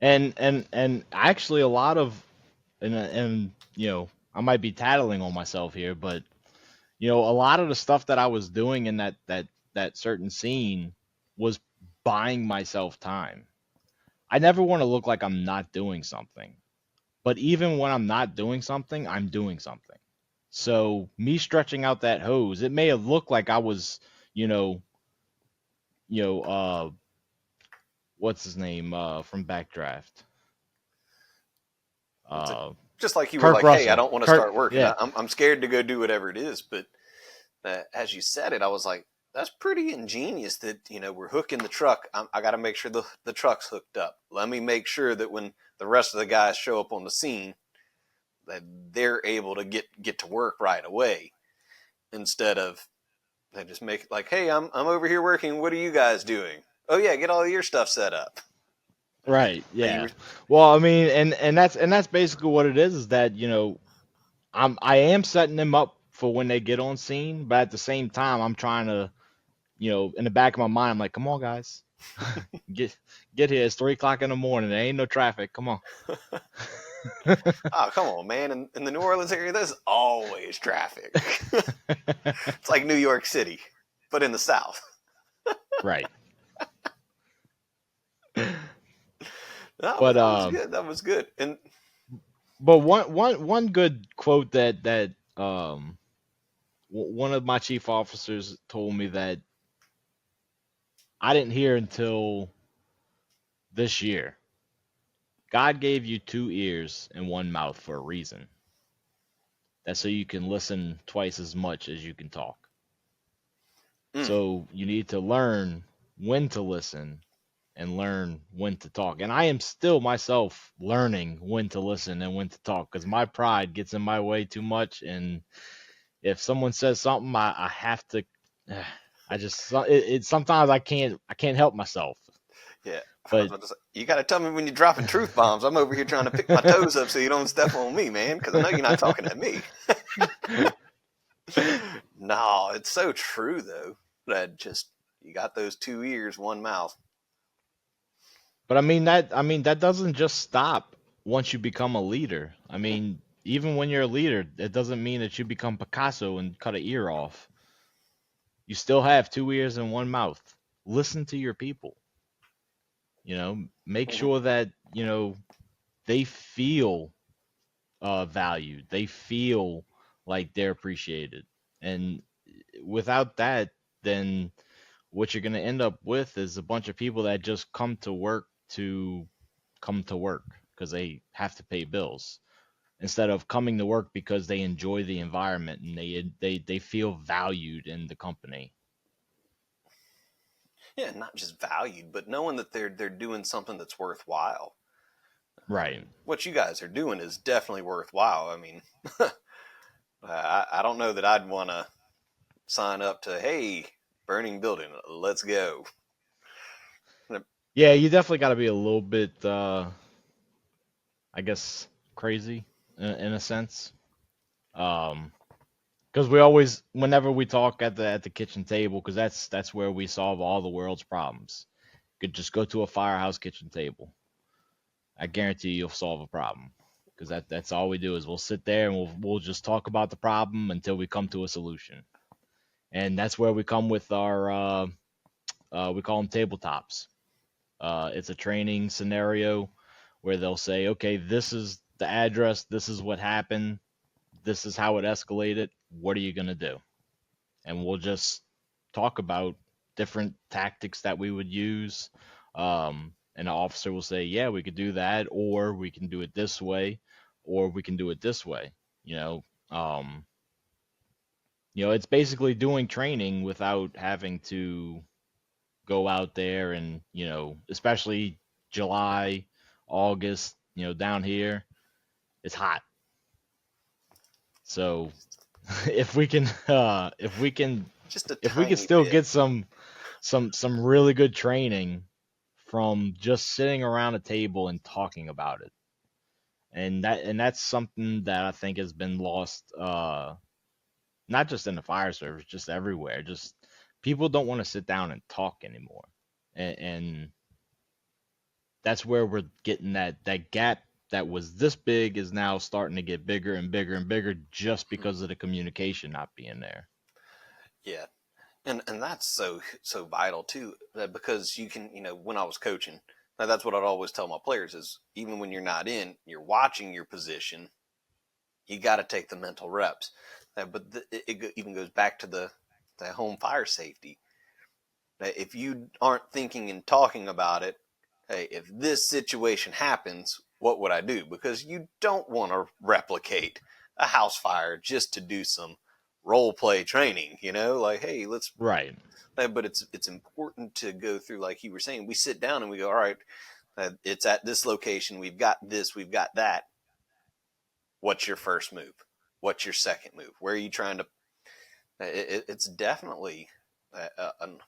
[SPEAKER 3] And actually a lot of and I might be tattling on myself here, but a lot of the stuff that I was doing in that certain scene was buying myself time. I never want to look like I'm not doing something. But even when I'm not doing something, I'm doing something. So me stretching out that hose, it may have looked like I was, you know, you know, what's his name from Backdraft? Uh,
[SPEAKER 1] Just like you were
[SPEAKER 3] Kirk
[SPEAKER 1] like, hey, I
[SPEAKER 3] Russell.
[SPEAKER 1] don't want to
[SPEAKER 3] Kirk,
[SPEAKER 1] start working.
[SPEAKER 3] yeah,
[SPEAKER 1] I'm scared to go do whatever it is. But as you said it, I was like, that's pretty ingenious that, we're hooking the truck. I got to make sure the truck's hooked up. Let me make sure that when the rest of the guys show up on the scene, that they're able to get to work right away, instead of, They just make it like, hey, I'm over here working. What are you guys doing? Oh yeah, get all your stuff set up.
[SPEAKER 3] Right.
[SPEAKER 1] Now you
[SPEAKER 3] Yeah.
[SPEAKER 1] were,
[SPEAKER 3] Well, I mean, and that's basically what it is that, I am setting them up for when they get on scene, but at the same time, I'm trying to, in the back of my mind, I'm like, come on, guys, get here. It's 3 o'clock in the morning. There ain't no traffic. Come on.
[SPEAKER 1] oh come on, man! In the New Orleans area, there's always traffic. It's like New York City, but in the South.
[SPEAKER 3] Right.
[SPEAKER 1] No, but
[SPEAKER 3] But
[SPEAKER 1] that was good. That was good. And
[SPEAKER 3] one good quote that one of my chief officers told me that I didn't hear until this year. God gave you 2 ears and 1 mouth for a reason. That's so you can listen twice as much as you can talk. So you need to learn when to listen and learn when to talk. And I am still myself learning when to listen and when to talk because my pride gets in my way too much. And if someone says something, I have to. I just sometimes I can't help myself.
[SPEAKER 1] yeah, I was
[SPEAKER 3] But
[SPEAKER 1] about to say, you got to tell me when you're dropping truth bombs. I'm over here trying to pick my toes up so you don't step on me, man, because I know you're not talking at me. No, it's so true though. That just you got those 2 ears, 1 mouth.
[SPEAKER 3] that doesn't just stop once you become a leader. I mean, even when you're a leader, it doesn't mean that you become Picasso and cut an ear off. You still have 2 ears and 1 mouth. Listen to your people. Make
[SPEAKER 1] Mm-hmm.
[SPEAKER 3] sure that they feel valued. They feel like they're appreciated. And without that, then what you're going to end up with is a bunch of people that just come to work because they have to pay bills instead of coming to work because they enjoy the environment and they feel valued in the company.
[SPEAKER 1] Yeah, not just valued, but knowing that they're doing something that's worthwhile.
[SPEAKER 3] Right.
[SPEAKER 1] What you guys are doing is definitely worthwhile. I mean, I don't know that I'd want to sign up to, hey, burning building, let's go.
[SPEAKER 3] Yeah, you definitely got to be a little bit, I guess, crazy in a sense. Because we always, whenever we talk at the kitchen table, because that's where we solve all the world's problems. You could just go to a firehouse kitchen table. I guarantee you'll solve a problem. Because that's all we do is we'll sit there and we'll just talk about the problem until we come to a solution. And that's where we come with our we call them tabletops. It's a training scenario where they'll say, okay, this is the address, this is what happened, this is how it escalated. What are you gonna do? And we'll just talk about different tactics that we would use. And the officer will say, yeah, we could do that, or we can do it this way, or we can do it this way. You know, um, it's basically doing training without having to go out there and, especially July, August, down here, it's hot. So if we can,
[SPEAKER 1] Just a
[SPEAKER 3] if we can
[SPEAKER 1] tiny
[SPEAKER 3] still
[SPEAKER 1] bit.
[SPEAKER 3] get some really good training from just sitting around a table and talking about it. And that's something that I think has been lost, not just in the fire service, just everywhere. Just people don't want to sit down and talk anymore. And that's where we're getting that gap that was this big is now starting to get bigger and bigger and bigger just because of the communication not being there.
[SPEAKER 1] Yeah. And that's so vital too, because you can, when I was coaching, that's what I'd always tell my players is even when you're not in, you're watching your position, you got to take the mental reps. But it even goes back to the home fire safety. If you aren't thinking and talking about it, hey, if this situation happens, what would I do? Because you don't want to replicate a house fire just to do some role play training, like, hey, let's.
[SPEAKER 3] Right.
[SPEAKER 1] But it's important to go through, like you were saying, we sit down and we go, all right, it's at this location. We've got this, we've got that. What's your first move? What's your second move? Where are you trying to It's definitely an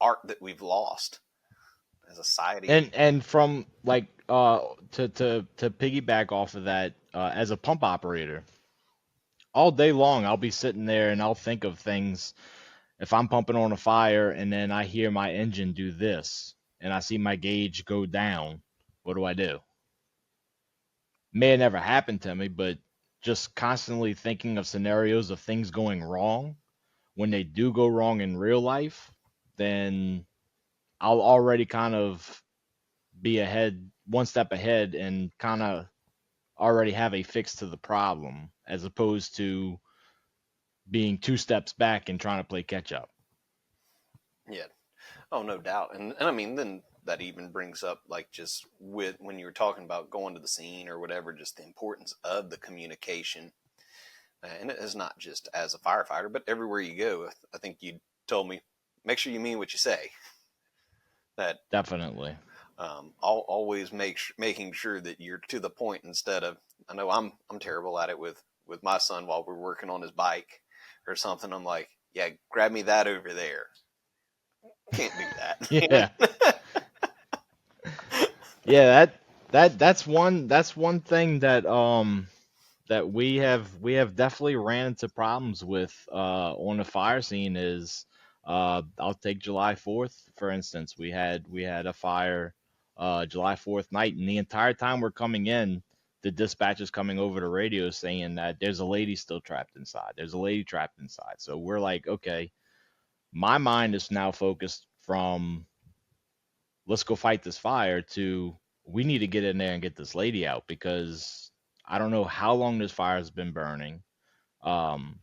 [SPEAKER 1] art that we've lost as a society.
[SPEAKER 3] And from like to piggyback off of that, as a pump operator, all day long I'll be sitting there and I'll think of things. If I'm pumping on a fire and then I hear my engine do this and I see my gauge go down, what do I do? May have never happened to me, but just constantly thinking of scenarios of things going wrong, when they do go wrong in real life, then I'll already kind of be ahead, one step ahead, and kind of already have a fix to the problem, as opposed to being two steps back and trying to play catch up.
[SPEAKER 1] Yeah. Oh, no doubt. And I mean, then that even brings up, like, just with when you were talking about going to the scene or whatever, just the importance of the communication. And it is not just as a firefighter, but everywhere you go. I think you told me, make sure you mean what you say. That
[SPEAKER 3] Definitely.
[SPEAKER 1] always making sure that you're to the point, instead of, I know I'm terrible at it with my son while we're working on his bike or something. I'm like, yeah, grab me that over there. Can't do
[SPEAKER 3] Yeah.
[SPEAKER 1] that.
[SPEAKER 3] Yeah, that's one thing that that we have definitely ran into problems with on the fire scene is I'll take July 4th for instance. We had a fire July 4th night, and the entire time we're coming in, the dispatch is coming over the radio saying that there's a lady still trapped inside. There's a lady trapped inside. So we're like, okay, my mind is now focused from let's go fight this fire to we need to get in there and get this lady out, because I don't know how long this fire has been burning. Um,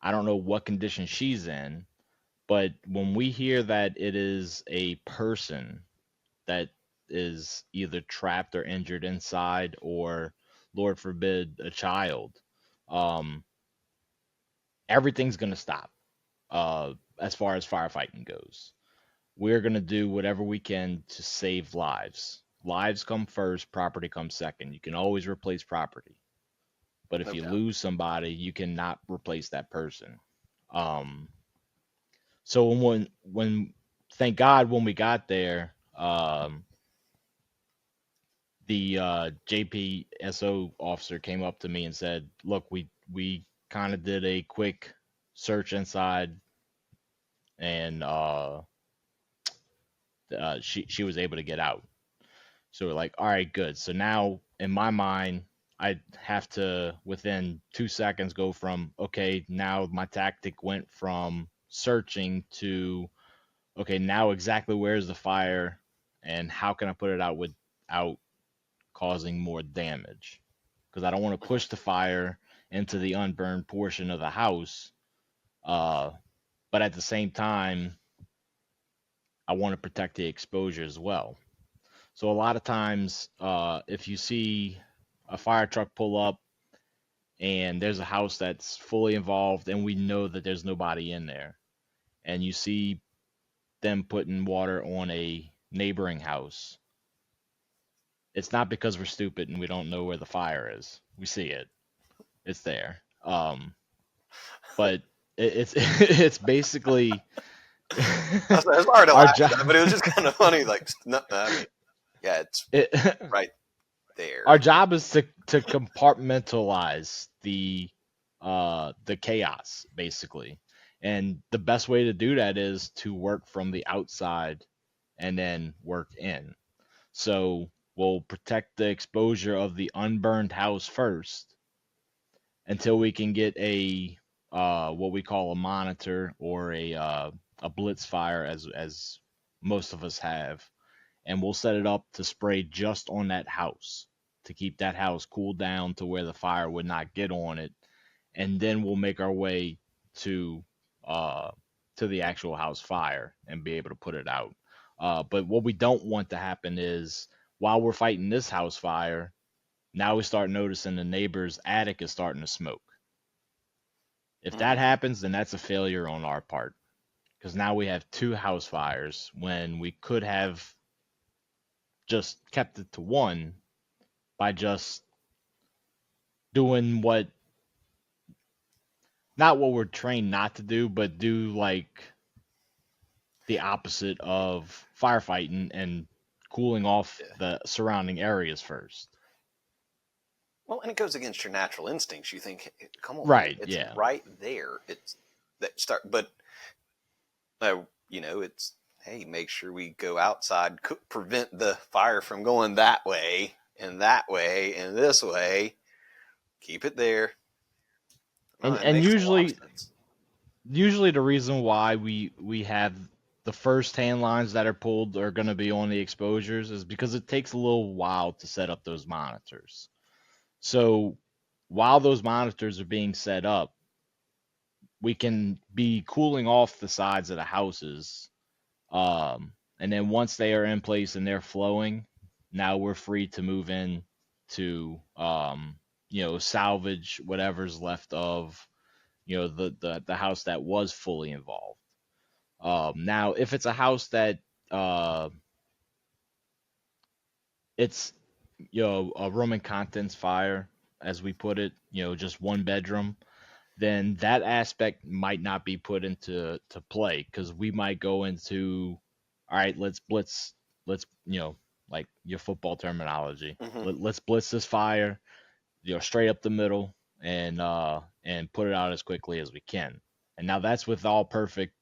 [SPEAKER 3] I don't know what condition she's in, but when we hear that it is a person that is either trapped or injured inside, or Lord forbid, a child, um, everything's gonna stop. As far as firefighting goes, we're going to do whatever we can to save lives. Lives come first, property comes second. You can always replace property, but if
[SPEAKER 1] No
[SPEAKER 3] you
[SPEAKER 1] doubt.
[SPEAKER 3] lose somebody, you cannot replace that person. Um, so when thank God when we got there, the JPSO officer came up to me and said, "Look, we kind of did a quick search inside, and she was able to get out." So we're like, all right, good. So now in my mind, I have to within 2 seconds go from, okay, now my tactic went from searching to, okay, now exactly where's the fire and how can I put it out without causing more damage? Because I don't want to push the fire into the unburned portion of the house. Uh, but at the same time, I want to protect the exposure as well. So a lot of times, if you see a fire truck pull up and there's a house that's fully involved and we know that there's nobody in there, and you see them putting water on a neighboring house, it's not because we're stupid and we don't know where the fire is. We see it. It's there. But it's it's basically
[SPEAKER 1] It's hard to
[SPEAKER 3] our
[SPEAKER 1] laugh
[SPEAKER 3] job.
[SPEAKER 1] at that, but it was just kind of funny. Like, no, I mean, yeah, it's
[SPEAKER 3] It,
[SPEAKER 1] right there.
[SPEAKER 3] our job is to compartmentalize the chaos basically, and the best way to do that is to work from the outside and then work in. So we'll protect the exposure of the unburned house first until we can get a what we call a monitor, or a blitz fire, as most of us have, and we'll set it up to spray just on that house to keep that house cooled down to where the fire would not get on it, and then we'll make our way to uh, to the actual house fire and be able to put it out. But what we don't want to happen is while we're fighting this house fire, now we start noticing the neighbor's attic is starting to smoke. If that
[SPEAKER 1] Mm-hmm.
[SPEAKER 3] happens, then that's a failure on our part, because now we have two house fires when we could have just kept it to one by just doing what not what we're trained not to do, but do like the opposite of firefighting and cooling off
[SPEAKER 1] Yeah.
[SPEAKER 3] the surrounding areas first.
[SPEAKER 1] Well, and it goes against your natural instincts. You think, come on,
[SPEAKER 3] Right,
[SPEAKER 1] it's
[SPEAKER 3] yeah.
[SPEAKER 1] right there. It's that start, but it's, hey, make sure we go outside, prevent the fire from going that way and this way. Keep it there. No,
[SPEAKER 3] And
[SPEAKER 1] it
[SPEAKER 3] and
[SPEAKER 1] makes a lot of
[SPEAKER 3] usually
[SPEAKER 1] sense.
[SPEAKER 3] usually the reason why we have the first hand lines that are pulled are going to be on the exposures is because it takes a little while to set up those monitors. So while those monitors are being set up, we can be cooling off the sides of the houses. And then once they are in place and they're flowing, now we're free to move in to salvage whatever's left of the house that was fully involved. Now, if it's a house that uh, it's a room and contents fire, as we put it, just one bedroom, then that aspect might not be put into play because we might go into, all right, let's blitz, let's like your football terminology,
[SPEAKER 1] Hmm.
[SPEAKER 3] let's blitz this fire, straight up the middle and put it out as quickly as we can. And now that's with all perfect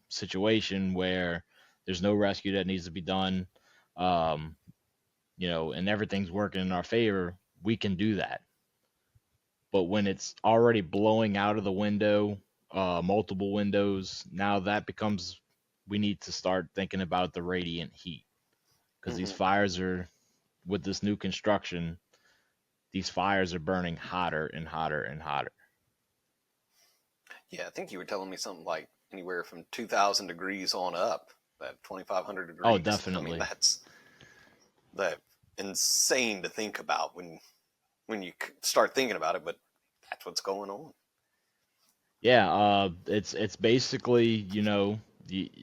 [SPEAKER 3] situation where there's no rescue that needs to be done, um, and everything's working in our favor, we can do that. But when it's already blowing out of the window, multiple windows, now that becomes, we need to start thinking about the radiant heat because these
[SPEAKER 1] Hmm.
[SPEAKER 3] fires are, with this new construction, these fires are burning hotter and hotter and hotter.
[SPEAKER 1] Yeah, I think you were telling me something like anywhere from 2,000 degrees on up, that 2,500
[SPEAKER 3] Oh,
[SPEAKER 1] degrees. I mean,
[SPEAKER 3] definitely.
[SPEAKER 1] that insane to think about when you start thinking about it, but that's what's going on.
[SPEAKER 3] Yeah, it's basically,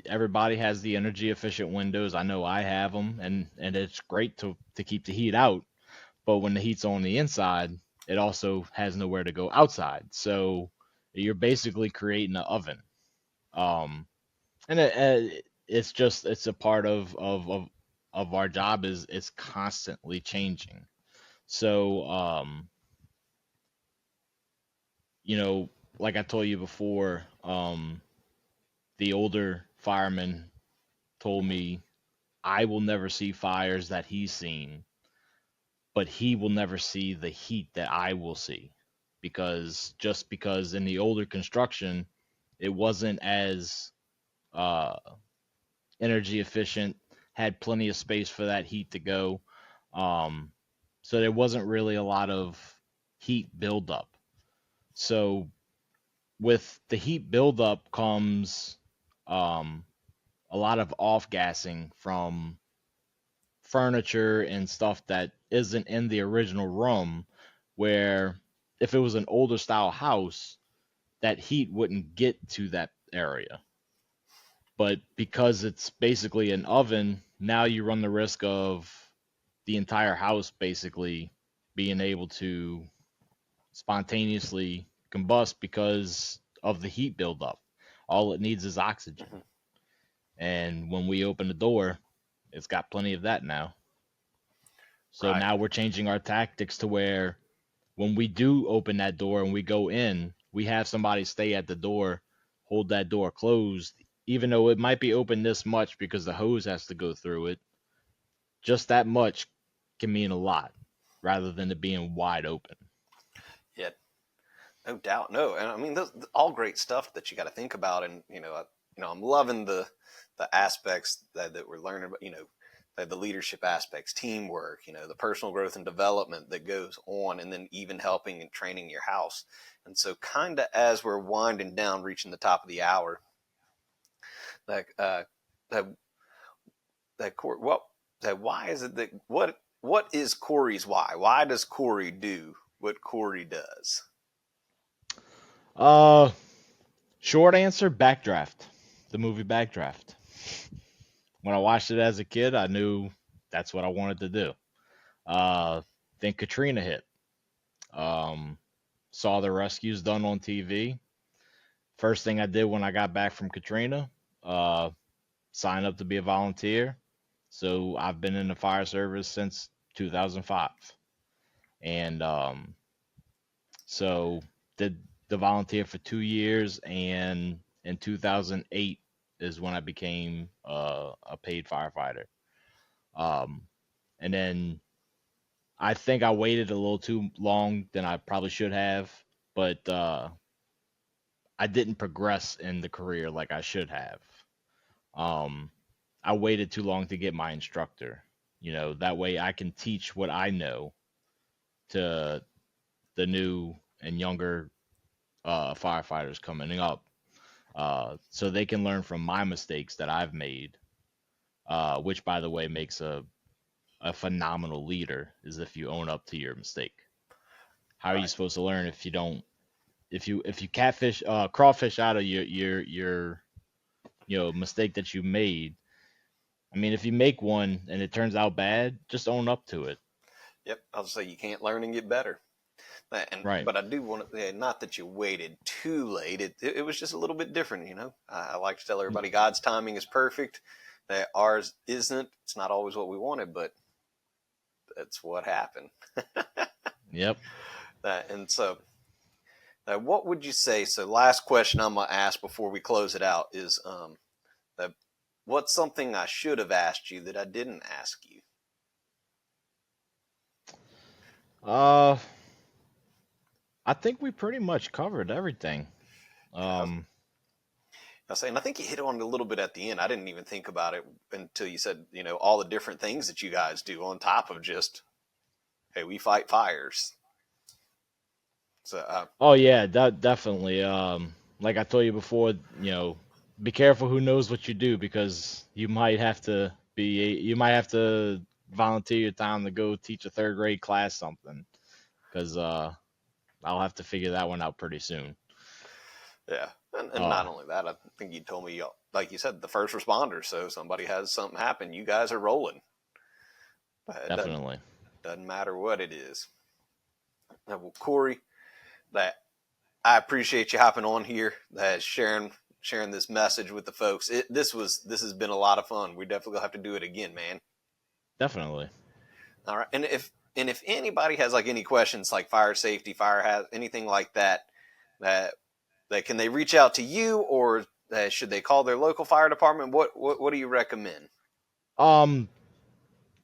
[SPEAKER 3] everybody has the energy efficient windows. I know I have them, and it's great to keep the heat out. But when the heat's on the inside, it also has nowhere to go outside. So you're basically creating an oven. Um, and it's a part of our job is it's constantly changing. So you know, like I told you before, the older fireman told me I will never see fires that he's seen, but he will never see the heat that I will see. Because in the older construction, it wasn't as uh, energy efficient, had plenty of space for that heat to go. Um, so there wasn't really a lot of heat buildup. So with the heat buildup comes um, a lot of off gassing from furniture and stuff that isn't in the original room, where if it was an older style house, that heat wouldn't get to that area. But because it's basically an oven, now you run the risk of the entire house basically being able to spontaneously combust because of the heat buildup. All it needs is oxygen.
[SPEAKER 1] Hmm.
[SPEAKER 3] And when we open the door, it's got plenty of that now. So
[SPEAKER 1] Right.
[SPEAKER 3] now we're changing our tactics to where when we do open that door and we go in, we have somebody stay at the door, hold that door closed, even though it might be open this much because the hose has to go through it. Just that much can mean a lot rather than it being wide open.
[SPEAKER 1] Yeah, no doubt. No, and I mean, those all great stuff that you got to think about, and I'm loving the aspects that we're learning about. The leadership aspects, teamwork. The personal growth and development that goes on, and then even helping and training your house. And so, kind of as we're winding down, reaching the top of the hour, that that that Corey, why is it that what is Corey's why? Why does Corey do what Corey does?
[SPEAKER 3] Uh, Short answer, Backdraft. The movie Backdraft. When I watched it as a kid, I knew that's what I wanted to do. Then Katrina hit. Um, saw the rescues done on TV. First thing I did when I got back from Katrina, sign up to be a volunteer. So I've been in the fire service since 2005. And so did the volunteer for 2 years, and in 2008 is when I became a paid firefighter. And then I think I waited a little too long than I probably should have, but I didn't progress in the career like I should have. Um, I waited too long to get my instructor. That way I can teach what I know to the new and younger firefighters coming up, so they can learn from my mistakes that I've made, which, by the way, makes a phenomenal leader, is if you own up to your mistake. How are you supposed to learn if you don't? If you catfish, crawfish out of your mistake that you made? I mean, if you make one and it turns out bad, just own up to it.
[SPEAKER 1] Yep, I'll say you can't learn and get better.
[SPEAKER 3] Right.
[SPEAKER 1] But I do want to, not that you waited too late. It was just a little bit different, I like to tell everybody God's timing is perfect. That ours isn't. It's not always what we wanted, but that's what happened.
[SPEAKER 3] Yep.
[SPEAKER 1] And so, what would you say? So, last question I'm gonna ask before we close it out is, what's something I should have asked you that I didn't ask you?
[SPEAKER 3] I think we pretty much covered everything.
[SPEAKER 1] I was saying, I think you hit on it a little bit at the end. I didn't even think about it until you said, all the different things that you guys do on top of just, hey, we fight fires. So,
[SPEAKER 3] oh yeah, definitely. Like I told you before, be careful who knows what you do, because you might have to volunteer your time to go teach a third grade class something, because I'll have to figure that one out pretty soon.
[SPEAKER 1] Yeah. And not only that, I think you told me, like you said, the first responders. So somebody has something happen, you guys are rolling.
[SPEAKER 3] Definitely.
[SPEAKER 1] Doesn't matter what it is. Well, Corey, that I appreciate you hopping on here, sharing this message with the folks. This has been a lot of fun. We definitely have to do it again, man.
[SPEAKER 3] Definitely.
[SPEAKER 1] All right. And if anybody has like any questions, like fire safety, fire hazard, anything like that can they reach out to you, or should they call their local fire department? What do you recommend?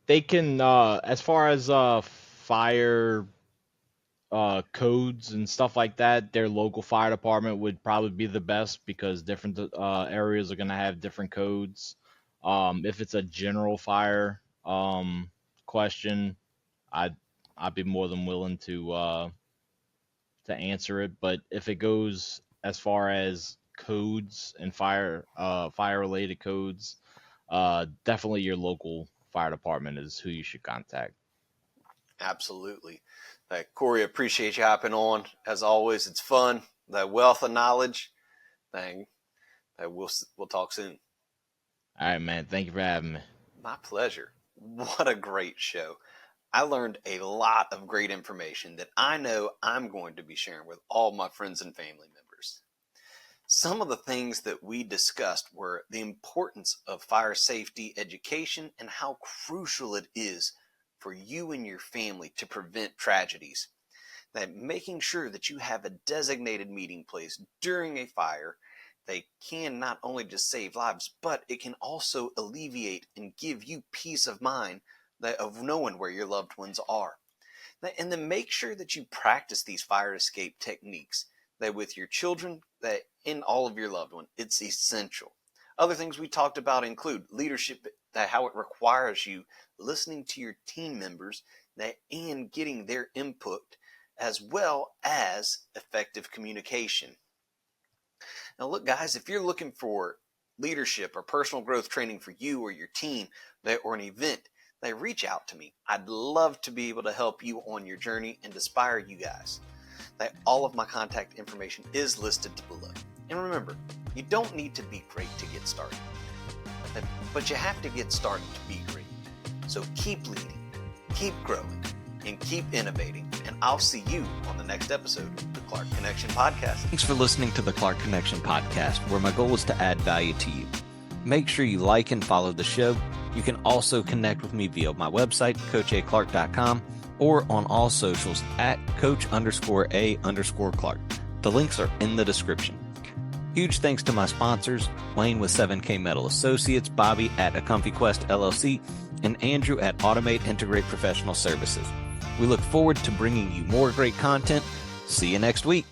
[SPEAKER 3] They can, as far as fire codes and stuff like that, their local fire department would probably be the best, because different areas are going to have different codes. If it's a general fire question, I'd be more than willing to answer it. But if it goes as far as codes and fire related codes, definitely your local fire department is who you should contact.
[SPEAKER 1] Absolutely. Corey, appreciate you hopping on. As always, it's fun. That wealth of knowledge. We'll talk soon.
[SPEAKER 3] All right, man. Thank you for having me.
[SPEAKER 1] My pleasure. What a great show. I learned a lot of great information that I know I'm going to be sharing with all my friends and family members. Some of the things that we discussed were the importance of fire safety education and how crucial it is for you and your family to prevent tragedies. That making sure that you have a designated meeting place during a fire, they can not only just save lives, but it can also alleviate and give you peace of mind of knowing where your loved ones are. And then make sure that you practice these fire escape techniques that with your children, that in all of your loved ones. It's essential. Other things we talked about include leadership, that how it requires you listening to your team members and getting their input, as well as effective communication. Now look, guys, if you're looking for leadership or personal growth training for you or your team, or an event, they reach out to me. I'd love to be able to help you on your journey and inspire you guys. All of my contact information is listed below. And remember, you don't need to be great to get started, but you have to get started to be great. So keep leading, keep growing, and keep innovating. And I'll see you on the next episode of Clark Connection Podcast.
[SPEAKER 2] Thanks for listening to the Clark Connection Podcast, where my goal is to add value to you. Make sure you like and follow the show. You can also connect with me via my website, coachaclark.com, or on all socials at coach_A_Clark. The links are in the description. Huge thanks to my sponsors, Wayne with 7K Metal Associates, Bobbie at A Comfy Quest LLC, and Andrew at Automate Integrate Professional Services. We look forward to bringing you more great content. See you next week.